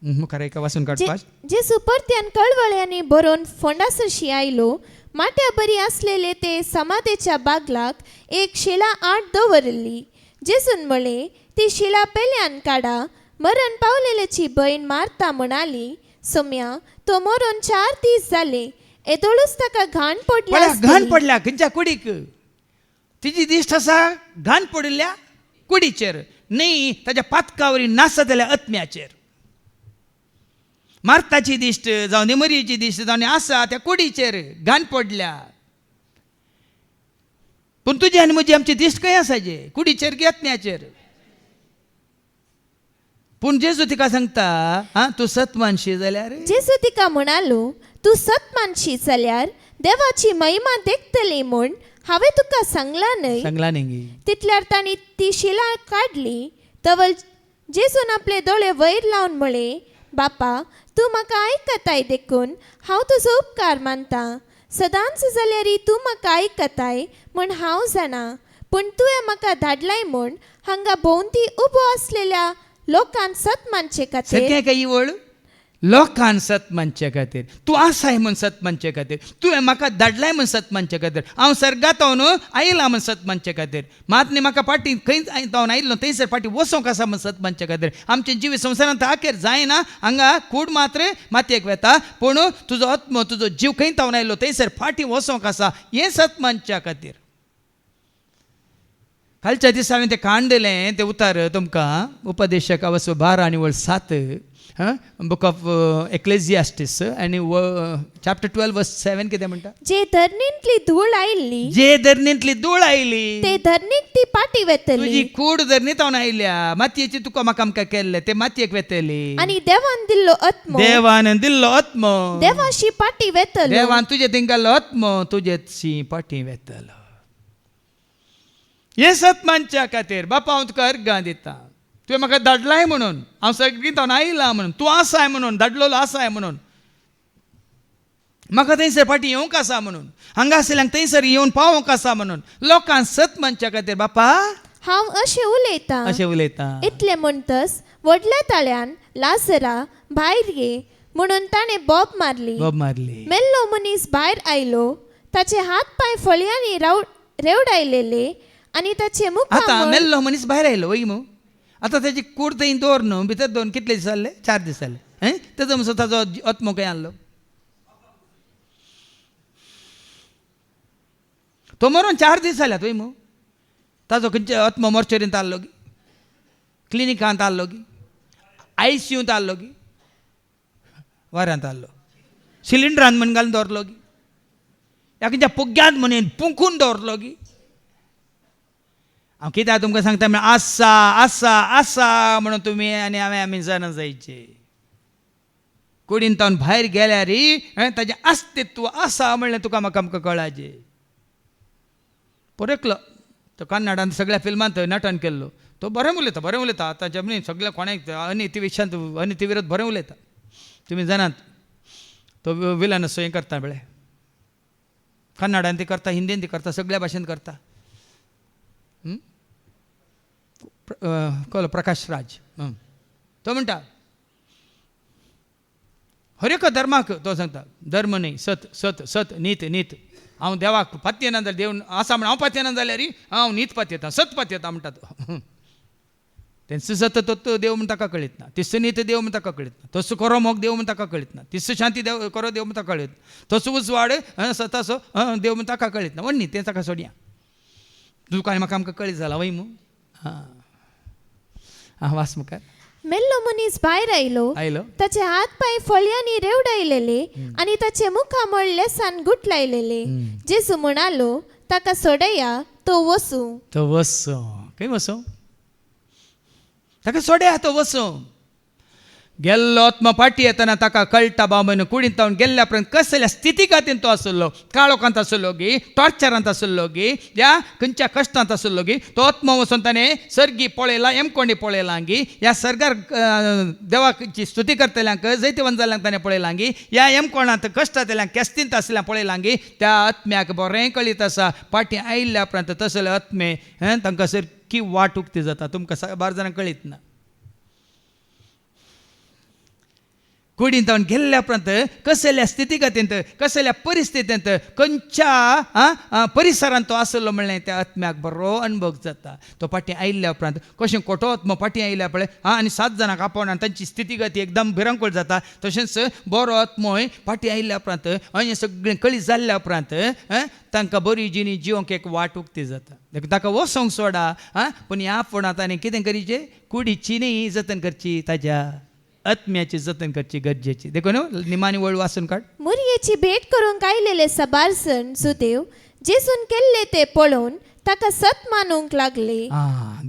मुखार एका वाचून काडपाक जेसू परत्यान कळवळ्यांनी बरोवन फोंडासरशी आयलो माट्या बरी आसलेले ते समाधेच्या बागलाक एक शिला आड दवरली जेसून म्हळे ती शिला पेल्यान काडा मरण पावलेल्याची बहीण मार्ता म्हणाली सोम्या तो मरून 4 दीस जाले येदोळूच ताका घाण पडल्या खंयच्या कुडीक तिजी दिश्ट आसा घाण पडिल्ल्या कुडीचेर न्ही ताच्या पातकावरी नासा जाल्या आत्म्याचेर मार्ताची दिश्ट जावं निमरीची दिश्ट जावन आसा त्या कुडीचेर घाण पडल्या पूण तुजी आनी म्हजी आमची दिश्ट खंय आसाचे कुडीचेर की आत्म्याचेर पूण जेजू तिका सांगता तूं सत मानशी जाल्यार जेजू तिका म्हणालो तूं सत मानशी जाल्यार देवाची महिमा देखतली म्हूण हांवें तुका सांगला न्हय तितल्यार तांणी ती शिला काडली तवल जेजून आपले दोळे वयर लावन म्हळे बापा तूं म्हाका आयकताय देखून हांव तुजो उपकार मानता सदांच जाल्यार तूं म्हाका आयकताय म्हूण हांव जाणा पूण तुवें म्हाका धाडलाय म्हूण हांगा भोंवती उबो आसलेल्या लोकांक सत मानचे खातीर लोकांक सत मानचे खातीर तूं आसाय म्हूण सत मानचे खातीर तुवें म्हाका धाडलाय म्हूण सत मानचे खातीर हांव सर्गांतावन आयला म्हूण सत मानचे खातीर मात न्ही म्हाका फाटीं खंय तावन आयिल्लो थंयसर फाटीं वचोंक आसा म्हूण सत मानचे खातीर आमचे जिवीत संवसारांत आखेर जायना हांगा कूड मात्र मातयेक वेता पूण तुजो आत्मो तुजो जीव खंय तावन आयिल्लो थंयसर फाटीं वचोंक आसा हें सत मानच्या खातीर कालच्या दिसा हांवें तें काणलें तें उतार तुमकां उपदेशक अवस 12 आनी 7 बुक ऑफ एक्लेसियास्टिस आनी चॅप्टर 12 वर्स 7 कितें म्हणटा जे धरणींतली धूळ आयिल्ली ते धरणीक ती पाटी वेतली तुजी कूड धरणीत हांव आयल्या मातयेची तुका म्हाका आमकां केल्ले ते मातयेक वेतली आनी देवान दिल्लो आत्मो देवाशी पाटी वेतलो देवान तुजे थिंगाल्लो आत्मो तुजेची पाटी वेतलो हे सत मानच्या खातीर बापा हांव तुका अर्गां दिता तुवें म्हाका धाडलाय म्हणून हांव सगळीं हांव आयला म्हणून तूं आसाय म्हणून धाडलेलो आसाय म्हणून म्हाका थंयसर फाटीं येवंक आसा म्हणून हांगा आसल्यांक थंयसर येवन पावोंक आसा म्हणून लोकांक सत मानच्या खातीर बापा हांव अशें उलयतां इतलें म्हणटस व्हडल्या ताळ्यान लाजरा भायर घे म्हणून ताणे बॉब मारली. मेल्लो मनीस भायर आयलो, ताचे हात पाय फळयांनी रेवडायलेले आणि ताचे मुख आता मेल्लो मनीस भायर आयलो वय मग आता त्याची कूड थंय दवर न्हू भितर दोन कितले दीस जाले 4 दीस जाले तेजो मसो ताजो आत्मो खंय आणलो तो मरून 4 दीस जाल्यात वय मग ताजो खंयचे आत्मो मोर्चरींत आल्लो गी क्लिनिकांत आल्लो गी ICUंत आल्लो गी वाऱ्यांत आल्लो सिलिंडरान म्हण घालून दवरलो गी या खंयच्या पुग्यांत म्हणून पुंकून दवरलो गी हांव कित्याक तुमकां सांगता म्हळ्यार आसा आसा आसा म्हणून तुमी आनी आमी जाणा जायचे कुडींतावन भायर गेल्यार ताजें अस्तित्व आसा म्हणलें तुका म्हाका आमकां कळाजें पळयतलो तो कन्नडांत सगळ्या फिल्मांत नटन केल्लो तो बरें उलयता आतां जमनी सगळे कोणाक अनिती विशयांत अनिती विरोध बरें उलयता तुमी जाणात तो विलन असो हें करता बेळे कन्नडांत ती करता हिंदीन ती करता सगळ्या भाशेन करता कळ्ळो प्रकाश राज तो म्हणटा हर एक धर्माक तो सांगता धर्म न्ही सत सत सत नीत नीत हांव देवाक पातयेना जाल्यार देव आसा म्हण हांव पातयेना जाल्यार हांव नीत पातयेता सत पातयेता म्हणटा तो तेंच सत तो देव म्हण ताका कळीत ना तिस्स नीत देव म्हण ताका कळीत ना तसो करो मोग देव म्हण ताका कळीत ना तिस्स शांती देव करो देव म्हण ताका कळीत तसो उजवाड सतासो देव म्हण ताका कळीत ना वण्णी तें ताका सोडया तुका आनी म्हाका आमकां कळीत जाला वय मू हां वास मुखार मेल्लो मनीस भायर आयलो ताचे हात पाय फळयांनी रेवडायलेले आणि ताचे मुखामळ लेसान गुठलायलेले जेसू म्हणालो ताका सोडया तो वसू खंय वसो ताका सोडया तो वसो गेल्लो आत्मा फाटी येताना ताका कळटा बाबन कुडींतावन गेल्ल्या पर्यंत कसल्या स्थितीगतीन तो आसलो काळोखांत आसलो गी टॉर्चरांत आसलो गी या खंयच्या कश्टांत आसलो गी तो आत्मा वचून ताणें सर्गी पळयला एमकोंडी पळयलां गी ह्या सर्गार देवाची स्तुती करतल्यांक जैतवन जाल्ल्यांक ताणें पळयलां गी ह्या एमकोणांत कश्ट जाल्ल्यांक केस्तींत आसल्यांक पळयलां गी त्या आत्म्याक बरें कळीत आसा फाटीं आयिल्ल्या उपरांत तसले आत्मे तांकां सारकी वाट उक्ती जाता तुमकां बार जाणांक कळीत ना कुडींतावन गेल्ल्या उपरांत कसल्या स्थितीगतींत कसल्या परिस्थितींत खंयच्या परिसरांत तो आसलो म्हणलें त्या आत्म्याक बरो अनुभव जाता तो फाटीं आयिल्ल्या उपरांत कशें खोटो आत्मो फाटीं आयिल्ल्या पळय आनी 7 जाणांक आपोवन तांची स्थितीगती एकदम भिरांकूळ जाता तशेंच बरो आत्मोय फाटीं आयिल्ल्या उपरांत हें सगळें कळीत जाल्ल्या उपरांत तांकां बरी जिणी जिवंक एक वाट उक्ती जाता ताका वसोंक सोडा पूण ह्या फोंडांत आनी कितें करीचें कुडीची न्ही जतन करची ताज्या आत्म्याची जतन करची गरजेची देखो न्हू निमाणी वळ वाचून काड मुरयेची भेट करूंक आयलेले सबारसण सुदेव जेसून केल्ले ते पळोवन ताका सत मानूंक लागले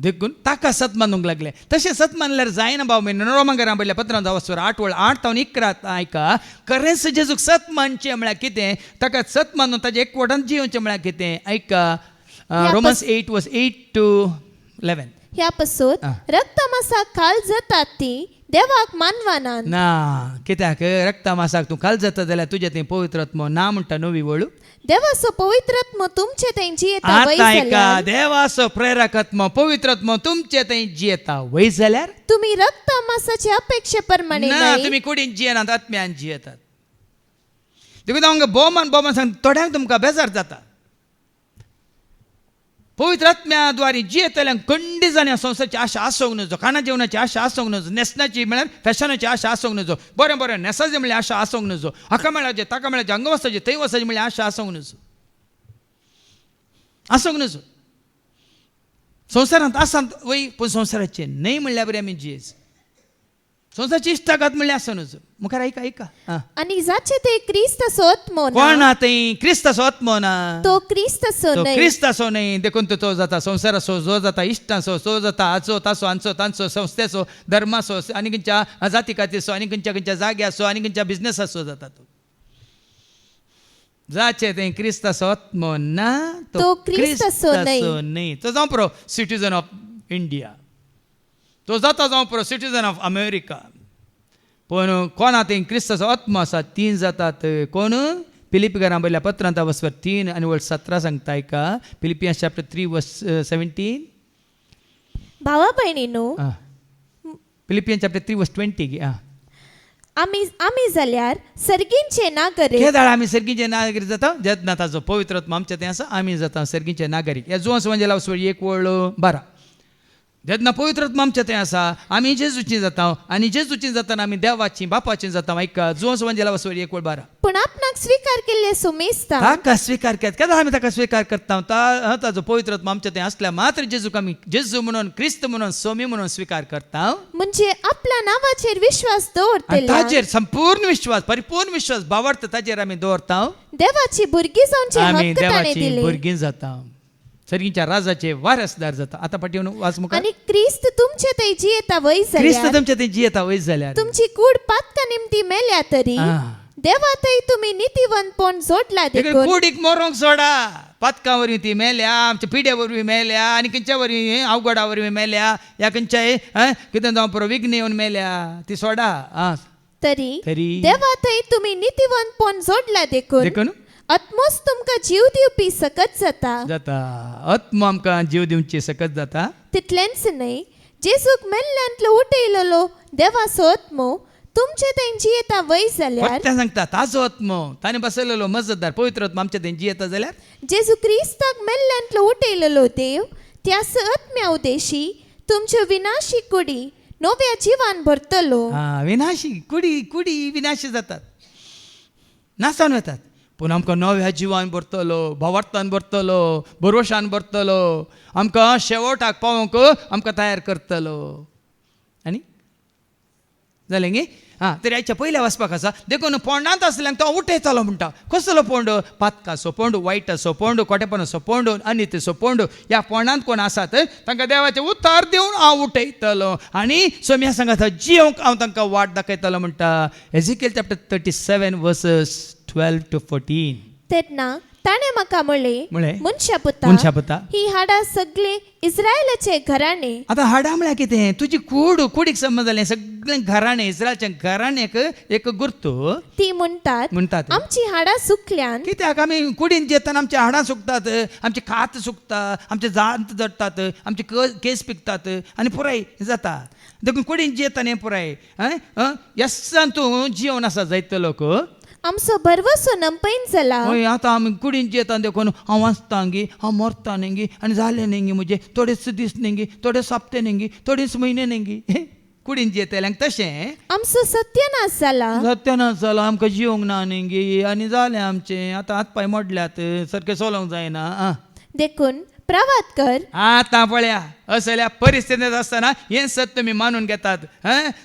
देखून ताका सत मानूंक लागले तशें सत मानल्यार जायना भाव म्हण रोमांगरां पडल्या 15 8 वळ 8 तावन 11 आयका खरेंच जेजूक सत मानचें म्हळ्यार कितें ताका सत मानून ताजे एकवटान जिवचें म्हळ्यार कितें आयका रोमन्स 8:8-11 ह्या पासून रक्तमांसाक खाल जातात ती देवाक मानवानान ना कित्याक रक्तमांसाक तूं खाल जाता जाल्यार तुजें तें पवित्र आत्मो ना म्हणटा नवी वळू देवाचो पवित्र आत्मो तुमचे थंय जियेता आतां एका देवाचो प्रेरक आत्मो पवित्र आत्मो तुमचे थंय जियेता वय जाल्यार तुमी रक्तमांसाचे अपेक्षे प्रमाणे ना तुमी कुडीन जियेनात आत्म्यान जियेतात देखून हांव बोमान सांग थोड्यांक तुमकां बेजार जाता पवित्र आत्म्या द्वारे जियेतल्यांक खंडी जाणी संवसाराची आशा आसोंक नजो खाना जेवणाची आशा आसोंक नजो नेसनाची म्हळ्यार फॅशनाची आशा आसोंक नजो बरें बरें नेसाचें म्हळ्यार आशा आसोंक नजो हाका मेळाचे ताका मेळाचे हांगा वचपाचें थंय वचपाचें म्हळ्यार आशा आसोंक नजो संवसारांत आसात वय पूण संवसाराचें न्हय म्हणल्यार बरें आमी जियेच संवसाराची इश्टाघात म्हणल्यार आसों नजो मुखार ऐका आनी जाचे ते क्रिस्ताचो आत्मो कोण ना थंय क्रिस्ताचो आत्मो ना तो क्रिस्ताचो न्हय देखून तो जाता संवसाराचो जो जाता इश्टाचो तो जाता हाचो ताचो हांचो तांचो संस्थेचो धर्माचो आनी खंयच्या जातीकातीचो आनी खंयच्या जाग्याचो आनी खंयच्या बिझनेसाचो जाता तो जाचे थंय क्रिस्ताचो आत्मो ना तो क्रिस्ताचो न्हय तो जावं परो सिटीजन ऑफ इंडिया तो जाता जावं परो सिटीजन ऑफ अमेरिका पूण कोणा थंय क्रिस्ताचो आत्मो आसा 3 जातात कोण फिलिपिकारां बरयल्या पत्रांत वचवर 3 आनी 17 सांगता आयका फिलिपियन्स चॅप्टर 3:17 भावा भयणीनो फिलिपियन्स चॅप्टर 3:20 गे आम्ही जाल्यार सर्गींचे नागरिक केदाळ आम्ही सर्गींचे नागरिक जाता जगन्नाथाचो पवित्र आत्मा आमच्या थंय आसा आमी जाता सर्गींचे नागरिक ह्या जुवस म्हणजे लावसोळी एक वळलो 12 जेन्ना पवित्र आत्मा आमच्या थंय आसा आमी जेजूची जाता आनी जेजूची जातना आमी देवाची बापाची जाता ऐका जुवस म्हणजे लावसोळी एक वळ 12 पूण आपणाक स्वीकार केल्ले सुमेस्ता ताका स्वीकार केत केदाळ आमी ताका स्वीकार करता ताजो पवित्र आत्मा आमच्या थंय आसल्या मात्र जेजूक आमी जेजू म्हणून क्रिस्त म्हणून सोमी म्हणून स्वीकार करता म्हणजे आपल्या नावाचेर विश्वास आनी दवरतल्या ताजेर संपूर्ण विश्वास परिपूर्ण विश्वास भावार्थ ताजेर आमी दवरता देवाची भुरगीं जावचे आमी हक्क ताणें देवाची दिले भुरगीं जाता सर्गींच्या राजाचे वारसदार जाता आता पाठी वाच मुखार आणि ख्रिस्त तुमचे थंय जियेता वय क्रिस्त जाल्यार तुमच्या थंय जियेता वयस जाल्यार तुमची कूड पातका निमती मेल्या तरी देवा थंय तुम्ही नितीवंतपण जोडला देखून कुडीक मोरोंक सोडा पातका वरवीं ती मेल्या आमच्या पिड्या वरवीं मेल्या आनी खंयच्या वरवीं अवघडा वरवीं मेल्या या खंयच्याय कितें जावं पुरो विघ्न येवन मेल्या ती सोडा तरी देवा थंय तुम्ही नितीवंतपण जोडला देखून देखून आत्मोस तुमकां जीव दिवपी सकत जाता आत्मा आमकां जीव दिवची सकत जाता तितलेंच न्हय जेजूक मेल्ल्यांतलो उठयलेलो देवाचो आत्मो तुमचे थंय जियेता वय जाल्यार सांगता ताजो आत्मो ताणें बसयलेलो मजतदार पवित्र आत्मा आमच्या थंय जियेता जाल्यार जेजू क्रिस्ताक मेल्ल्यांतलो उठयलेलो देव त्याच आत्म्या उदेशी तुमच्यो विनाशी कुडी नव्या जिवान भरतलो विनाशी कुडी विनाशी जातात नासान वतात पूण आमकां नव्या जिवान भरतलो भावार्थान भरतलो भरोशान भरतलो आमकां शेवटाक पावोवंक आमकां तयार करतलो आनी जालें गे तरी हाच्या पयल्या वचपाक आसा देखून पोंडांत आसल्यांक तो उठयतालो म्हणटा कसलो पोंड पातकाचो पोंड वायटाचो पोंड कोटेपणाचो पोंड अनितीचो पोंड ह्या पोंडांत कोण आसात तांकां देवाचें उतार दिवन हांव उठयतलो आनी सोम्या सांगात जियोंक हांव तांकां वाट दाखयतलो म्हणटा एजिकेल चॅप्टर 37 वर्सेस 12 to 14 तेन्ना ताणें म्हाका म्हणलें मनशा पुता ही हाडां सगळे इस्रायलाचे घराणे आतां हाडां म्हळ्यार कितें तुजी कुडीक संबंद जालें सगळें घराणें इस्रायलच्या घराण्याक एक गुर्तू ती म्हणटात आमची हाडां सुकल्यान कित्याक आमी कुडीन जेतना आमची हाडां सुकतात आमचे कात सुकता आमचे जांत जडटात आमचे केस पिकतात आनी पुराय जाता देखून कुडीन जेता न्ही पुराय येसान तूं जिवन आसा जायतो लोक आमचो भरवसो नंपैन जाला आतां आमी कुडीन जेता देखून हांव वाचता न्ही हांव मरता न्ही आनी जालें न्ही म्हजे थोडेच दीस न्ही थोडे सप्ते न्ही थोडेच म्हयने न्ही कुडीन जेतल्यांक तशें आमचो सत्यानाश जाला आमकां जिवंक ना न्ही आनी जालें आमचें आतां हात पांय मोडल्यात सारकें चलोवंक जायना देखून प्रवाद कर आतां पळया असल्या परिस्थितींत आसतना हें सत तुमी मानून घेतात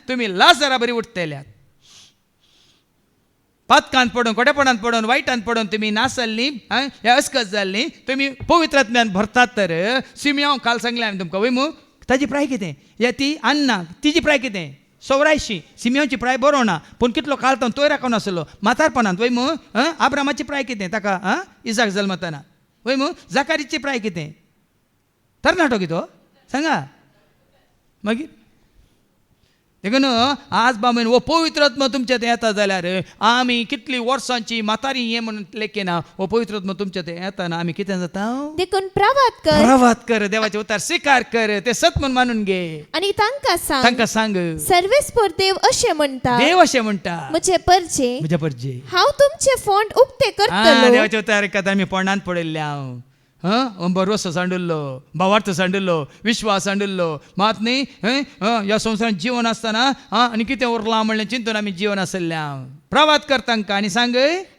तुमी लाजरा बरी उठतल्यात पातकांत पडून कोटेपणांत पडून वायटांत पडून तुमी नासल्ली हे अस्कत जाल्ली तुमी पवित्र आत्म्यान भरतात तर सिमियोन काल सांगलें हांवें तुमकां वय मू ताजी प्राय कितें या ती अन्ना तिजी प्राय कितें 84 सिमियोनची प्राय बरो ना पूण कितलो काल तो तोय राखून आसलो म्हातारपणांत वय मू आब्रामाची प्राय कितें ताका इसाक जल्मतना वय मू जाकारीची प्राय कितें तरणाटो कितो सांगा मागीर देखून आज बाबा वो पवित्र आत्मा तुमच्या थंय येता जाल्यार आमी कितली वर्सांची म्हातारी हे म्हणून लेखना वो पवित्र आत्मा तुमच्या थंय येताना आमी कितें जाता देखून प्रवाद कर देवाचे उतार स्वीकार कर ते सत म्हूण मानून घे आनी तांकां सांग सर्वेस्पर देव अशें म्हणटा म्हजे परजे हांव तुमचे फोंड उक्ते करतलो देवाचे उतार एकाद आमी पोंडांत पडयल्ले हांव भरवसो सांडुल्लो भावार्थ सांडुल्लो विश्वास सांडुल्लो मात न्ही ह्या संवसारांत जीवन आसतना आनी कितें उरलां म्हणलें चिंतून आमी जीवन आसल्या प्रवाद कर तांकां आनी सांग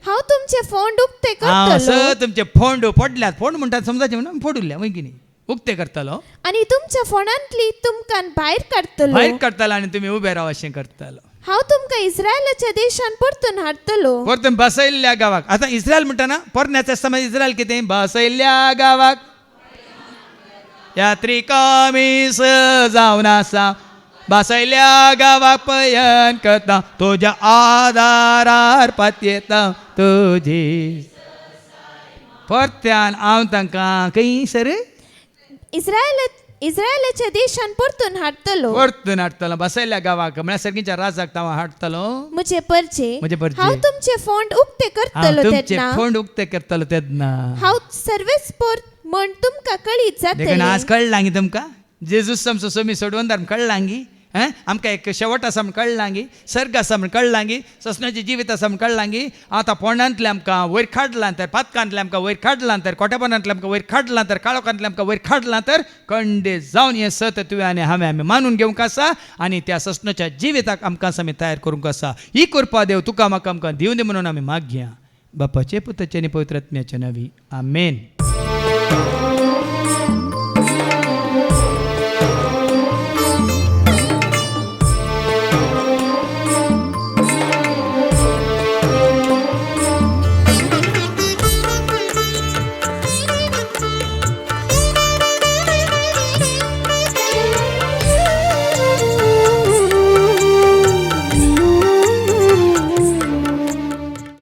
हांव तुमचे फोंड उक्ते करतलो तुमचे फोंड पडल्यात फोंड म्हणटात समजाचें म्हणून फोडुल्ल्या वय कितें उक्ते करतलो आनी तुमच्या फोंडांतली तुमकां भायर काडटलो आनी तुमी उबे राव अशें करतलो हांव तुमकां इस्रायलाच्या देशान परतून हाडटलो परतून बसयल्ल्या गावाक आतां इस्रायल म्हणटाना पोरण्या तेस्तामेंत इस्रायल कितें बसयल्ल्या गावाक यात्रिका मीस जावन आसा बसयल्ल्या गावाक पयन करता तुज्या आदारार पातयेता तुजी परत्यान हांव तांकां खंय सर इस्रायलाच्या देशान परतून हाडटलो बसयल्ल्या गावाक म्हळ्यार सर्गींच्या राजाक हांव हाडटलो म्हजे परजे हांव तुमचे फोंड उक्ते करतलो तेन्ना हांव सर्वेस्पर म्हण तुमकां कळीत जातलें आज कळलां न्ही तुमकां जेजूस आमचो सोमी सोडवंदार कळलां न्ही आमकां एक शेवट आसा म्हण कळलांगी, सर्ग आसा म्हण कळलांगी, ससण्याचें जिवीत आसा म्हण कळलांगी. आतां पोंडांतले आमकां वयर काडलां तर, पातकांतले आमकां वयर काडलां तर, कोटेपणांतले आमकां वयर काडलां तर, काळोखांतले आमकां वयर काडलां तर, खंडे जावन हें सत तुवें आनी हांवें मानून घेवंक आसा आनी त्या ससण्याच्या जिविताक आमकां आमी तयार करूंक आसा. ही कृपा देव तुका म्हाका आमकां दिवं दी म्हणून आमी मागया. बापाचे पुताचे आनी पवित्र आत्म्याचे नांवी. आमेन.